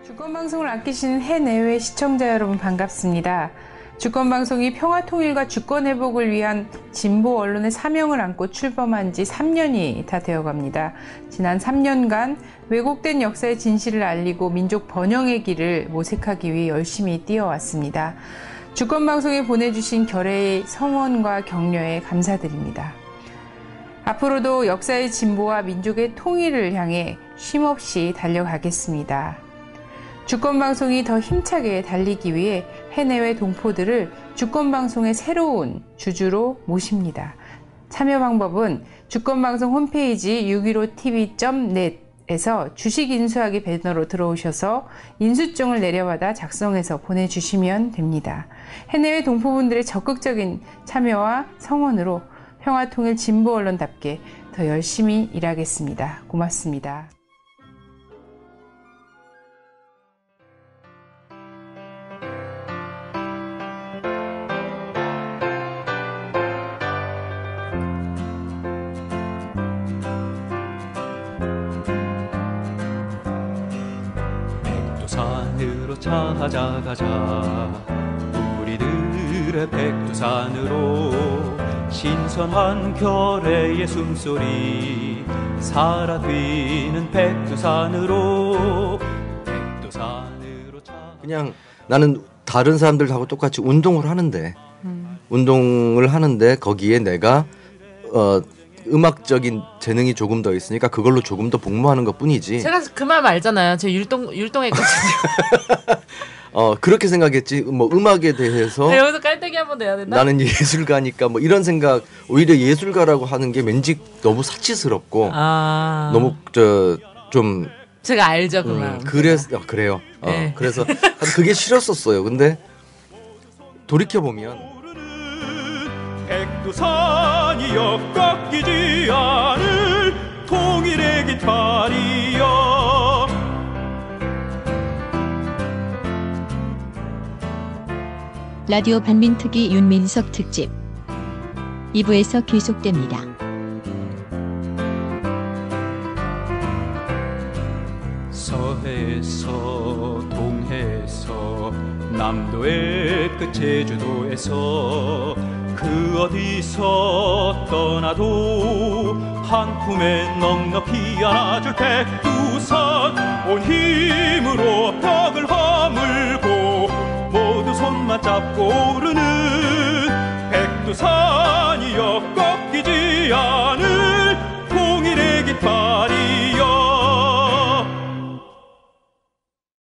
주권방송을 아끼시는 해내외 시청자 여러분 반갑습니다. 주권방송이 평화통일과 주권회복을 위한 진보 언론의 사명을 안고 출범한 지 3년이 다 되어갑니다. 지난 3년간 왜곡된 역사의 진실을 알리고 민족 번영의 길을 모색하기 위해 열심히 뛰어왔습니다. 주권방송에 보내주신 결의의 성원과 격려에 감사드립니다. 앞으로도 역사의 진보와 민족의 통일을 향해 쉼없이 달려가겠습니다. 주권방송이 더 힘차게 달리기 위해 해내외 동포들을 주권방송의 새로운 주주로 모십니다. 참여 방법은 주권방송 홈페이지 615tv.net에서 주식 인수하기 배너로 들어오셔서 인수증을 내려받아 작성해서 보내주시면 됩니다. 해내외 동포분들의 적극적인 참여와 성원으로 평화통일 진보 언론답게 더 열심히 일하겠습니다. 고맙습니다. 백두산으로 찾아가자. 우리들의 백두산으로 신선한 결의의 숨소리 살아뛰는 백두산으로 그냥 나는 다른 사람들하고 똑같이 운동을 하는데 거기에 내가 음악적인 재능이 조금 더 있으니까 그걸로 조금 더 복무하는 것뿐이지. 제가 그 말 알잖아요. 제가 율동했거든요. 그렇게 생각했지. 뭐 음악에 대해서 네, 여기서 깔때기 한번 내야 된다. 나는 예술가니까 뭐 이런 생각. 오히려 예술가라고 하는 게 왠지 너무 사치스럽고 너무 좀 제가 알죠, 그 마음. 그래요. 네. 그래서 그게 싫었었어요. 근데 돌이켜 보면 백두산이여 꺾이지 않을 통일의 깃발이여. 라디오 반민특위 윤민석 특집 2부에서 계속됩니다. 서해에서 동해에서 남도의 끝 제주도에서 그 어디서 떠나도 한 품에 넉넉히 안아줄 백두산. 온 힘으로 벽을 허물고 모두 손만 잡고 오르는 백두산이여 꺾이지 않아.